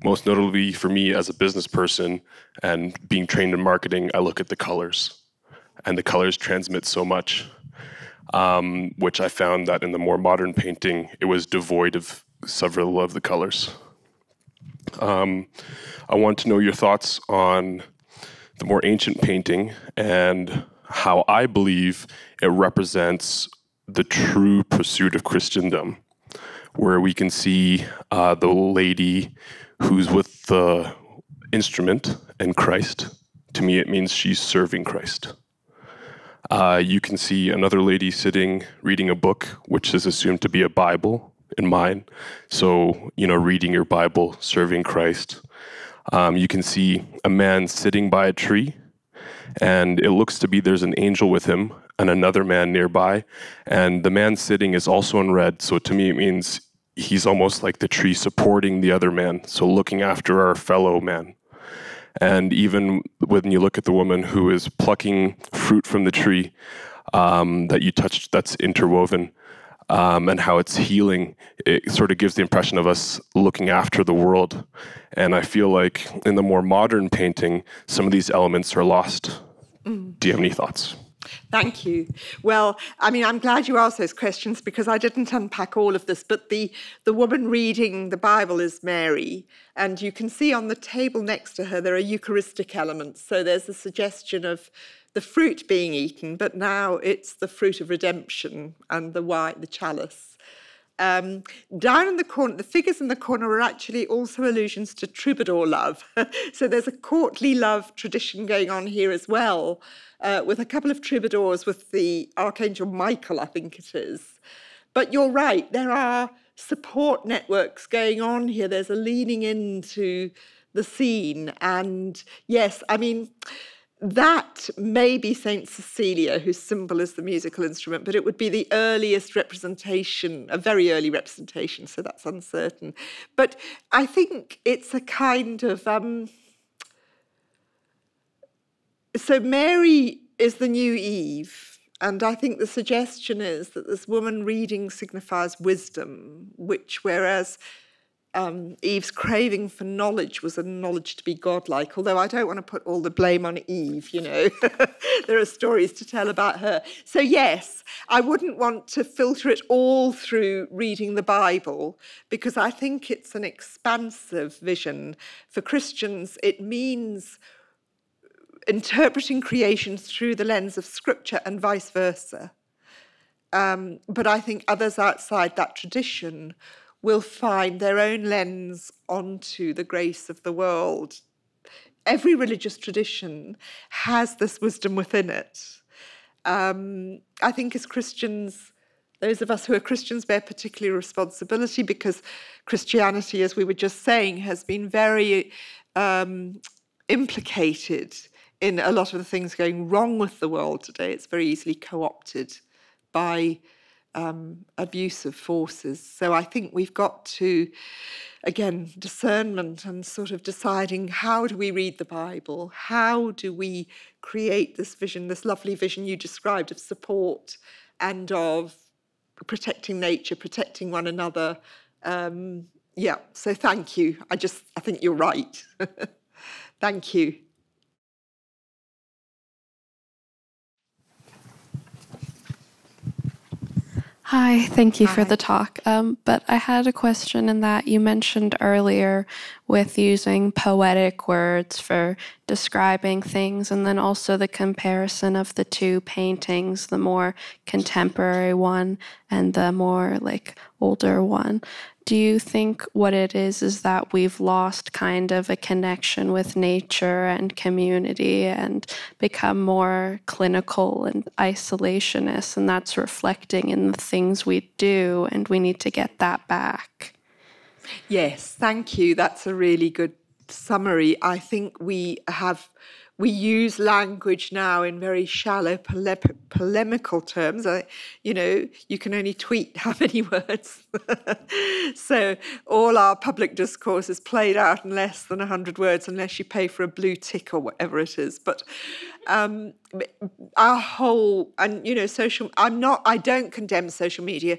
Most notably for me as a business person and being trained in marketing, I look at the colors. and the colors transmit so much, which I found that in the more modern painting, it was devoid of several of the colors. I want to know your thoughts on the more ancient painting and how I believe it represents the true pursuit of Christendom, where we can see the lady who's with the instrument and Christ. To me, it means she's serving Christ. You can see another lady sitting reading a book, which is assumed to be a Bible in mine. So, reading your Bible, serving Christ. You can see a man sitting by a tree, and it looks to be there's an angel with him and another man nearby. And the man sitting is also in red. So to me, it means he's almost like the tree supporting the other man. So looking after our fellow man. And even when you look at the woman who is plucking fruit from the tree that you touched, that's interwoven, and how it's healing, it sort of gives the impression of us looking after the world. And I feel like in the more modern painting, some of these elements are lost. Do you have any thoughts? Thank you. Well, I'm glad you asked those questions because I didn't unpack all of this, but the woman reading the Bible is Mary, and you can see on the table next to her there are Eucharistic elements. So there's a suggestion of the fruit being eaten, but now it's the fruit of redemption and the wine, the chalice. Down in the corner, the figures in the corner are actually also allusions to troubadour love. So there's a courtly love tradition going on here as well, with a couple of troubadours with the Archangel Michael, I think it is. But you're right, there are support networks going on here. There's a leaning into the scene. And yes, that may be St. Cecilia, whose symbol is the musical instrument, but it would be the earliest representation, a very early representation, so that's uncertain. But I think it's a kind of... So Mary is the new Eve, and I think the suggestion is that this woman reading signifies wisdom, which whereas... Eve's craving for knowledge was a knowledge to be godlike, although I don't want to put all the blame on Eve, There are stories to tell about her. So yes, I wouldn't want to filter it all through reading the Bible, because I think it's an expansive vision. For Christians, it means interpreting creation through the lens of Scripture and vice versa. But I think others outside that tradition will find their own lens onto the grace of the world. Every religious tradition has this wisdom within it. I think as Christians, those of us who are Christians bear particular responsibility because Christianity, as we were just saying, has been very implicated in a lot of the things going wrong with the world today. It's very easily co-opted by abusive forces. So I think we've got to, again, discernment and sort of deciding how do we read the Bible? How do we create this vision, this lovely vision you described of support and of protecting nature, protecting one another? So thank you. I think you're right. Thank you. Hi, thank you for the talk. But I had a question in that you mentioned earlier with using poetic words for describing things, and then also the comparison of the two paintings, the more contemporary one and the more older one. Do you think what it is that we've lost kind of a connection with nature and community and become more clinical and isolationist, and that's reflecting in the things we do, and we need to get that back? Yes, thank you. That's a really good summary. I think we use language now in very shallow polemical terms. You can only tweet how many words. So all our public discourse is played out in less than 100 words unless you pay for a blue tick or whatever it is. But our whole, I don't condemn social media.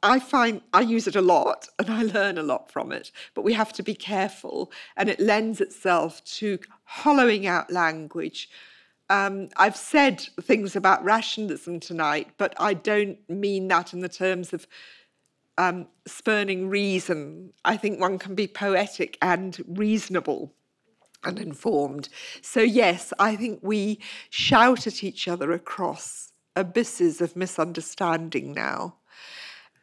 I find I use it a lot and I learn a lot from it, but we have to be careful, and it lends itself to hollowing out language, I've said things about rationalism tonight, but I don't mean that in the terms of spurning reason. I think one can be poetic and reasonable and informed. So yes, I think we shout at each other across abysses of misunderstanding now.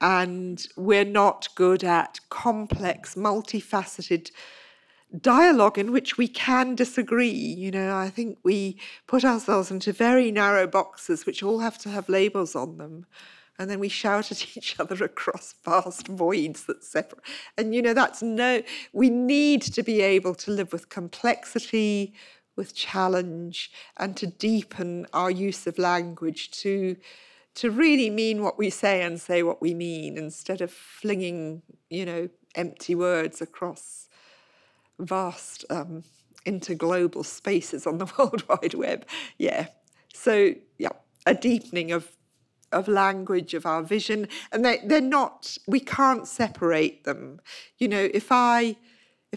And we're not good at complex, multifaceted dialogue in which we can disagree. You know, I think we put ourselves into very narrow boxes which all have to have labels on them. And then we shout at each other across vast voids that separate. And, you know, we need to be able to live with complexity, with challenge, and to deepen our use of language to really mean what we say and say what we mean, instead of flinging, you know, empty words across vast interglobal spaces on the World Wide Web. Yeah. So, yeah, a deepening of language, of our vision. And they're not, we can't separate them. You know, if I'm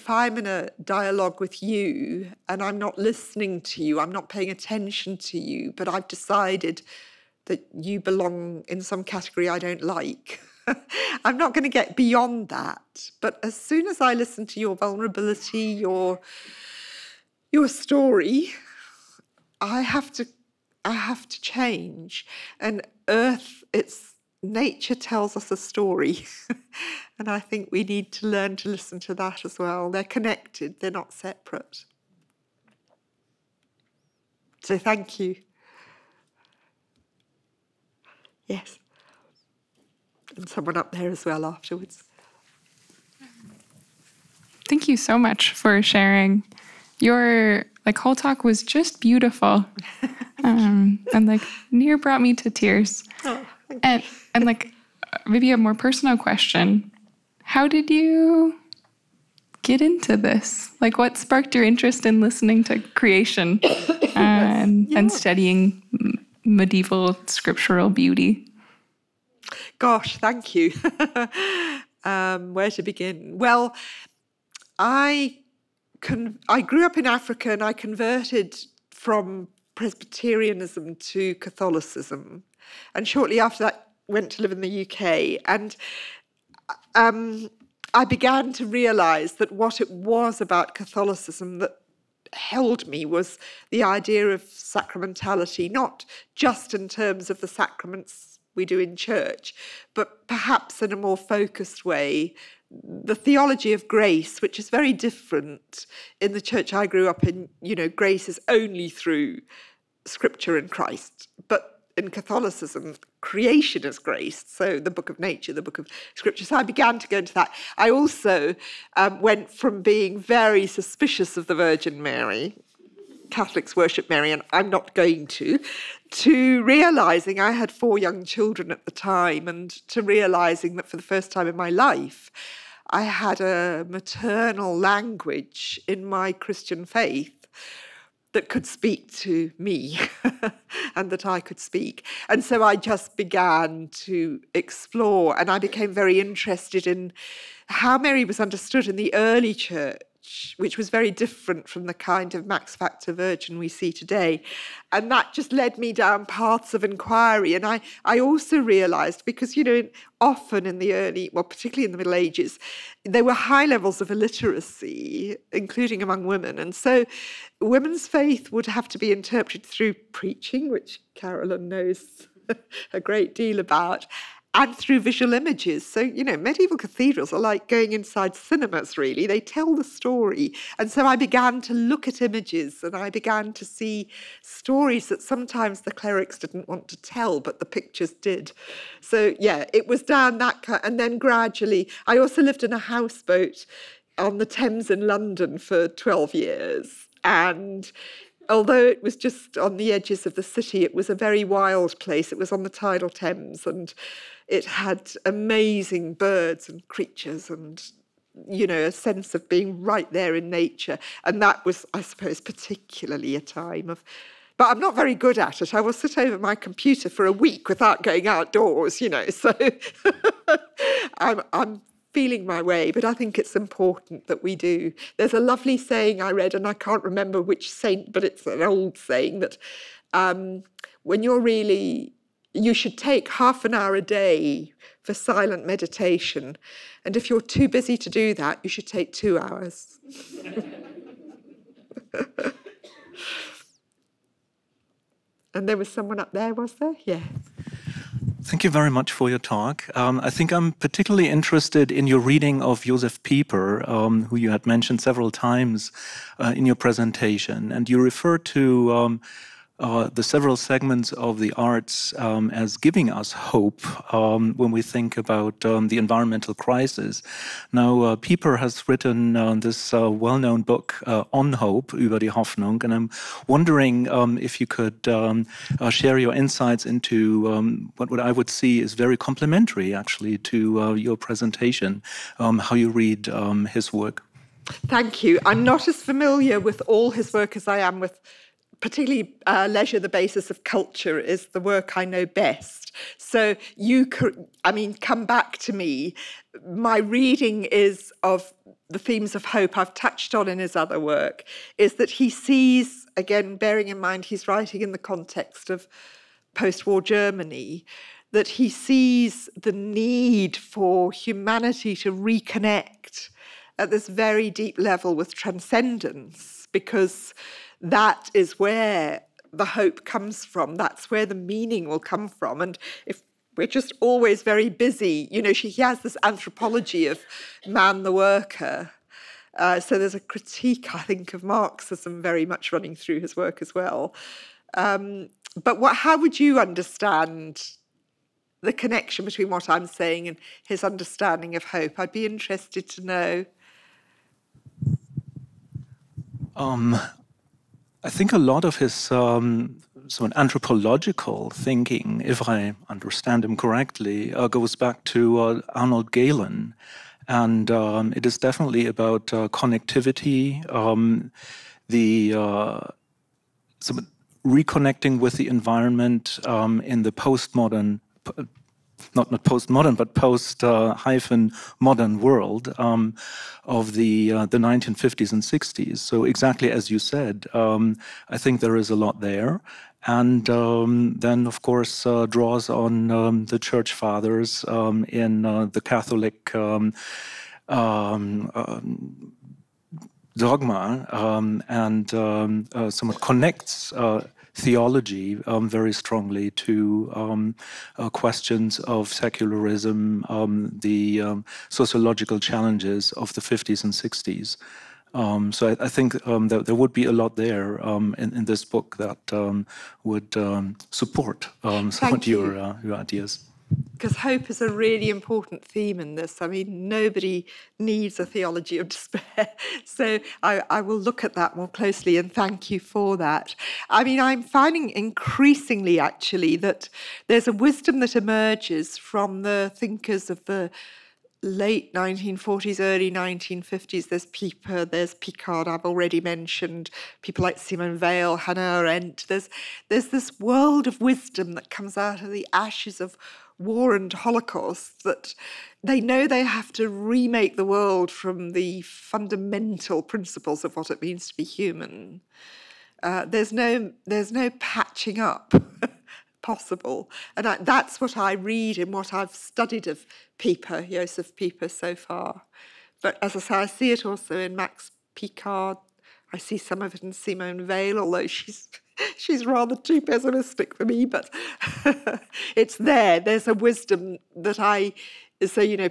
in a dialogue with you and I'm not listening to you, I'm not paying attention to you, but I've decided that you belong in some category I don't like, I'm not going to get beyond that. But as soon as I listen to your vulnerability, your story, I have to change. And nature tells us a story. And I think we need to learn to listen to that as well. They're connected, they're not separate. So thank you. Yes. And someone up there as well afterwards. Thank you so much for sharing. Your whole talk was just beautiful, and near brought me to tears. Oh, and maybe a more personal question: how did you get into this? What sparked your interest in listening to creation and studying medieval scriptural beauty? Gosh, thank you. Where to begin? Well, I grew up in Africa and I converted from Presbyterianism to Catholicism. And shortly after that, went to live in the UK. And I began to realise that what it was about Catholicism that held me was the idea of sacramentality, not just in terms of the sacraments we do in church, but perhaps in a more focused way, the theology of grace, which is very different in the church I grew up in. You know, grace is only through Scripture and Christ. But in Catholicism, creation is grace. So the book of nature, the book of Scripture. So I began to go into that. I also went from being very suspicious of the Virgin Mary, Catholics worship Mary, and I'm not going to realising I had 4 young children at the time, and to realising that for the first time in my life, I had a maternal language in my Christian faith that could speak to me and that I could speak. And so I just began to explore, and I became very interested in how Mary was understood in the early church, which was very different from the kind of max factor virgin we see today. And that just led me down paths of inquiry. And I also realised, because, you know, often in the early, well, particularly in the Middle Ages, there were high levels of illiteracy, including among women. And so women's faith would have to be interpreted through preaching, which Carolyn knows a great deal about, and through visual images. So, you know, medieval cathedrals are like going inside cinemas, really. They tell the story. And so I began to look at images, and I began to see stories that sometimes the clerics didn't want to tell, but the pictures did. So, yeah, it was down that kind. And then gradually, I also lived in a houseboat on the Thames in London for 12 years. And although it was just on the edges of the city, it was a very wild place. It was on the tidal Thames, and it had amazing birds and creatures and, you know, a sense of being right there in nature. And that was, I suppose, particularly a time of... But I'm not very good at it. I will sit over my computer for a week without going outdoors, you know. So I'm feeling my way, but I think it's important that we do. There's a lovely saying I read, and I can't remember which saint, but it's an old saying that when you're really, you should take half an hour a day for silent meditation. And if you're too busy to do that, you should take 2 hours. And there was someone up there, was there? Yeah. Thank you very much for your talk. I think I'm particularly interested in your reading of Josef Pieper, who you had mentioned several times in your presentation. And you referred to the several segments of the arts as giving us hope when we think about the environmental crisis. Now, Pieper has written this well-known book on hope, über die Hoffnung, and I'm wondering if you could share your insights into what I would see is very complementary, actually, to your presentation, how you read his work. Thank you. I'm not as familiar with all his work as I am with particularly Leisure, the Basis of Culture is the work I know best. So you could, come back to me. My reading is of the themes of hope I've touched on in his other work, is that he sees, again, bearing in mind he's writing in the context of post-war Germany, that he sees the need for humanity to reconnect at this very deep level with transcendence, because that is where the hope comes from. That's where the meaning will come from. And if we're just always very busy, he has this anthropology of man the worker. So there's a critique, I think, of Marxism very much running through his work as well. But how would you understand the connection between what I'm saying and his understanding of hope? I'd be interested to know. I think a lot of his anthropological thinking, if I understand him correctly, goes back to Arnold Galen. And it is definitely about connectivity, reconnecting with the environment in the postmodern, not postmodern, but post-modern world of the 1950s and 60s. So exactly as you said, I think there is a lot there. And then, of course, draws on the Church Fathers in the Catholic dogma and somewhat connects theology very strongly to questions of secularism, the sociological challenges of the 50s and 60s. So I think that there would be a lot there in this book that would support some of your ideas. Because hope is a really important theme in this. Nobody needs a theology of despair. So I will look at that more closely, and thank you for that. I'm finding increasingly, actually, that there's a wisdom that emerges from the thinkers of the late 1940s, early 1950s. There's Pieper, there's Picard, I've already mentioned, people like Simone Weil, Hannah Arendt. There's this world of wisdom that comes out of the ashes of war and Holocaust, that they know they have to remake the world from the fundamental principles of what it means to be human. There's no patching up possible. And that's what I read in what I've studied of Pieper, Josef Pieper, so far. But as I say, I see it also in Max Picard. I see some of it in Simone Weil, although she's rather too pessimistic for me, but it's there. There's a wisdom that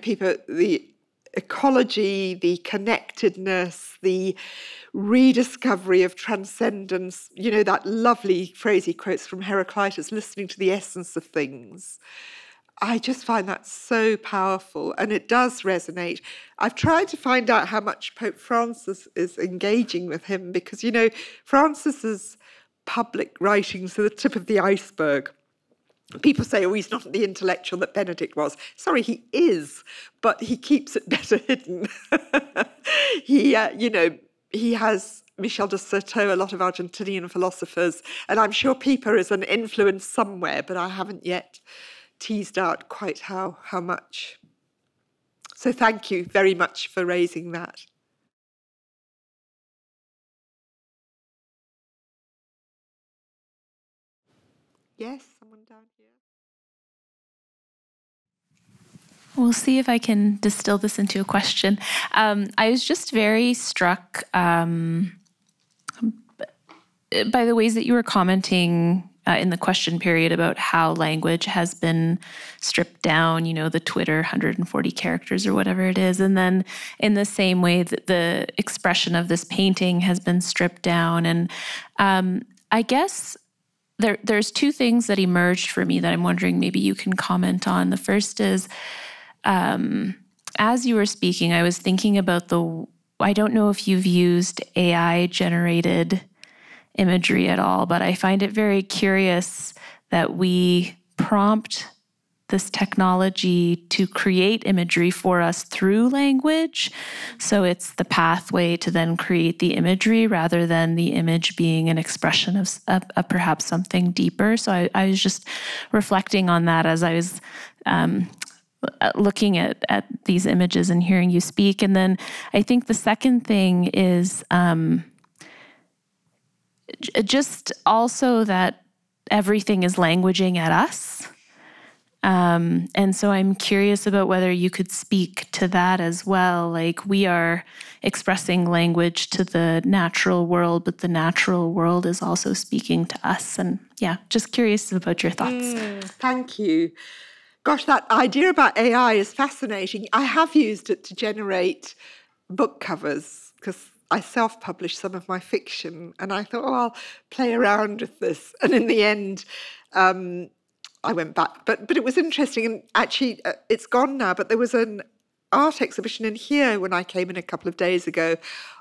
Pieper, the ecology, the connectedness, the rediscovery of transcendence, that lovely phrase he quotes from Heraclitus, listening to the essence of things. I just find that so powerful, and it does resonate. I've tried to find out how much Pope Francis is engaging with him, because, Francis's public writings are the tip of the iceberg. People say, oh, he's not the intellectual that Benedict was. Sorry, he is, but he keeps it better hidden. He has Michel de Certeau, a lot of Argentinian philosophers, and I'm sure Pieper is an influence somewhere, but I haven't yet teased out quite how much. So thank you very much for raising that. Yes, someone down here. We'll see if I can distill this into a question. I was just very struck by the ways that you were commenting in the question period about how language has been stripped down, you know, the Twitter 140 characters or whatever it is. And then in the same way that the expression of this painting has been stripped down. And I guess there's two things that emerged for me that I'm wondering maybe you can comment on. The first is, as you were speaking, I was thinking about I don't know if you've used AI-generated imagery at all, but I find it very curious that we prompt this technology to create imagery for us through language. So it's the pathway to then create the imagery rather than the image being an expression of perhaps something deeper. So I was just reflecting on that as I was looking at these images and hearing you speak. And then I think the second thing is just also that everything is languaging at us. And so I'm curious about whether you could speak to that as well. Like, we are expressing language to the natural world, but the natural world is also speaking to us. And yeah, just curious about your thoughts. Thank you. Gosh, that idea about AI is fascinating. I have used it to generate book covers because I self-published some of my fiction, and I thought, oh, I'll play around with this. And in the end, I went back. But it was interesting, and actually it's gone now, but there was an art exhibition in here when I came in a couple of days ago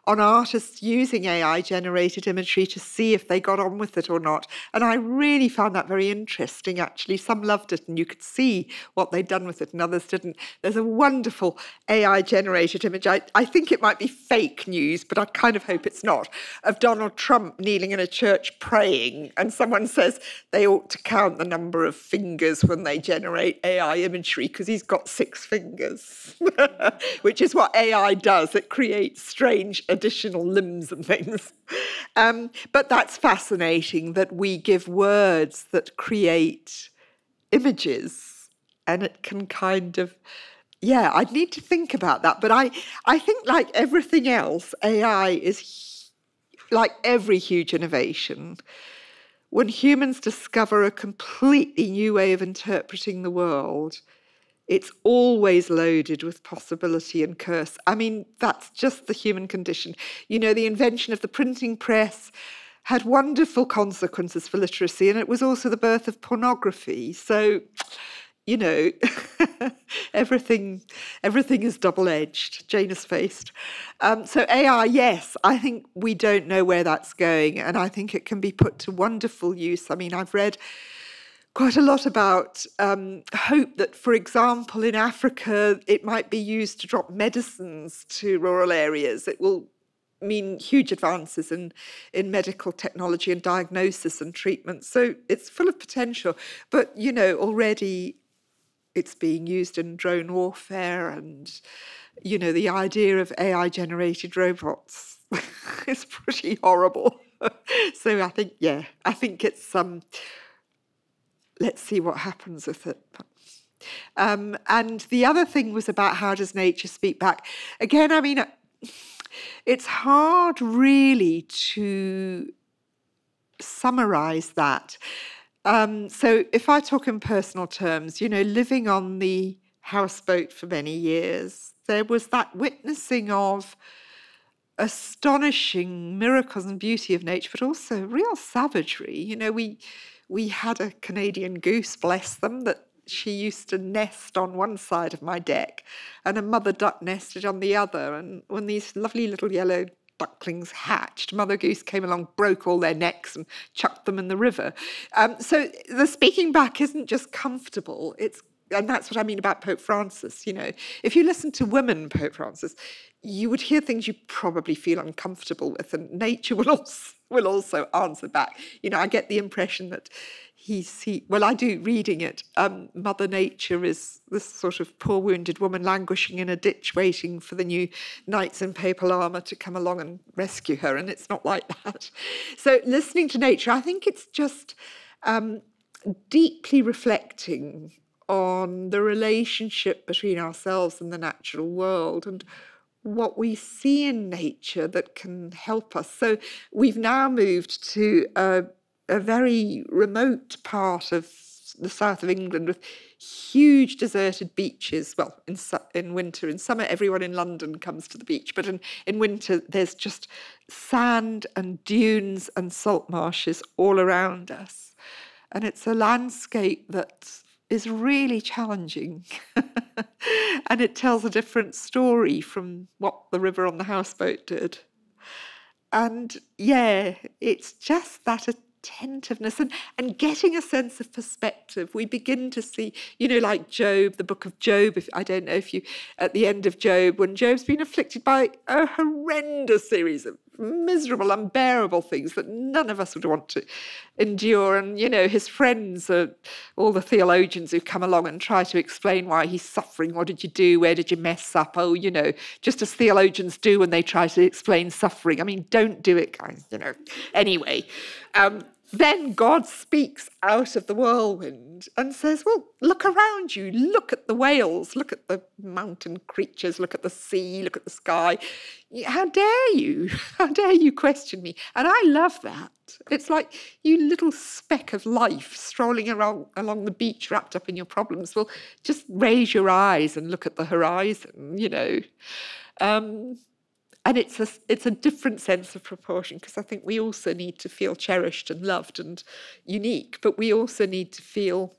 on artists using AI-generated imagery to see if they got on with it or not. And I really found that very interesting, actually. Some loved it, and you could see what they'd done with it, and others didn't. There's a wonderful AI-generated image. I think it might be fake news, but I kind of hope it's not, of Donald Trump kneeling in a church praying, and someone says they ought to count the number of fingers when they generate AI imagery because he's got 6 fingers, which is what AI does. It creates strange additional limbs and things. But that's fascinating that we give words that create images, and it can kind of, yeah, I'd need to think about that. But I think, like everything else, AI is like every huge innovation. When humans discover a completely new way of interpreting the world, it's always loaded with possibility and curse. I mean, that's just the human condition. You know, the invention of the printing press had wonderful consequences for literacy, and it was also the birth of pornography. So, you know, everything is double-edged, Janus-faced. So AI, yes, I think we don't know where that's going, and I think it can be put to wonderful use. I mean, I've read quite a lot about hope that, for example, in Africa, it might be used to drop medicines to rural areas. It will mean huge advances in medical technology and diagnosis and treatment. So it's full of potential. But, you know, already it's being used in drone warfare, and, you know, the idea of AI-generated robots is pretty horrible. So I think it's let's see what happens with it. And the other thing was about how does nature speak back? Again, I mean, it's hard really to summarize that. So if I talk in personal terms, you know, living on the houseboat for many years, there was that witnessing of astonishing miracles and beauty of nature, but also real savagery. You know, we had a Canadian goose, bless them, that she used to nest on one side of my deck, and a mother duck nested on the other. And when these lovely little yellow ducklings hatched, Mother Goose came along, broke all their necks and chucked them in the river. So the speaking back isn't just comfortable, and that's what I mean about Pope Francis. You know, if you listen to women, Pope Francis, you would hear things you probably feel uncomfortable with, and nature will will also answer back. You know, I get the impression that well, I do, reading it, Mother Nature is this sort of poor wounded woman languishing in a ditch waiting for the new knights in papal armour to come along and rescue her, and it's not like that. So listening to nature, I think it's just deeply reflecting on the relationship between ourselves and the natural world and what we see in nature that can help us. So we've now moved to a very remote part of the south of England with huge deserted beaches. Well, in winter, in summer, everyone in London comes to the beach, but in winter, there's just sand and dunes and salt marshes all around us. And it's a landscape that is really challenging. And it tells a different story from what the river on the houseboat did. And yeah, it's just that attentiveness and getting a sense of perspective. We begin to see, you know, like Job, the book of Job. I don't know if you, at the end of Job, when Job's been afflicted by a horrendous series of miserable, unbearable things that none of us would want to endure. And, you know, his friends are all the theologians who come along and try to explain why he's suffering. What did you do? Where did you mess up? Oh, you know, just as theologians do when they try to explain suffering. I mean, don't do it, guys, you know. Anyway, then God speaks out of the whirlwind and says, well, look around you, look at the whales, look at the mountain creatures, look at the sea, look at the sky. How dare you? How dare you question me? And I love that. It's like you little speck of life strolling around along the beach wrapped up in your problems. Well, just raise your eyes and look at the horizon, you know. And it's a different sense of proportion, because I think we also need to feel cherished and loved and unique, but we also need to feel,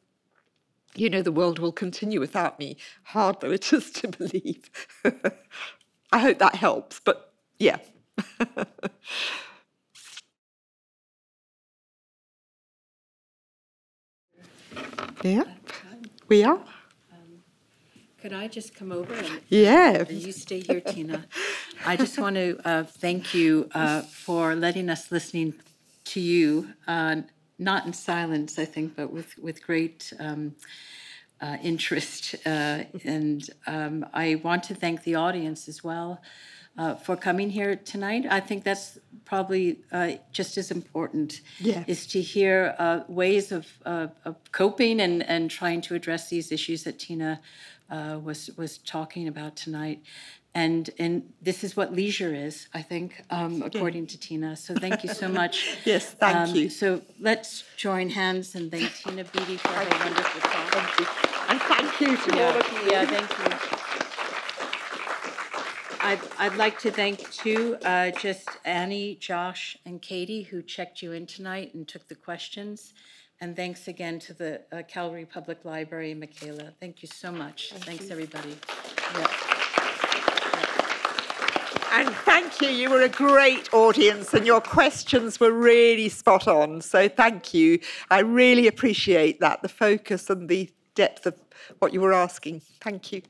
you know, the world will continue without me, hard though it is to believe. I hope that helps, but yeah. Yeah, we are. Could I just come over? Yeah. And you stay here, Tina. I just want to thank you for letting us listening to you, not in silence, I think, but with great interest. And I want to thank the audience as well for coming here tonight. I think that's probably just as important, is to hear ways of coping and trying to address these issues that Tina was talking about tonight. And this is what leisure is, I think, according to Tina. So thank you so much. Yes, thank you. So let's join hands and thank Tina Beattie for her wonderful talk. Thank you. And thank you to all of you. Yeah, thank you. I'd like to thank, too, just Annie, Josh, and Katie, who checked you in tonight and took the questions. And thanks again to the Calgary Public Library, Michaela. Thank you so much. Thanks, everybody. Yeah. And thank you. You were a great audience and your questions were really spot on. So thank you. I really appreciate that, the focus and the depth of what you were asking. Thank you.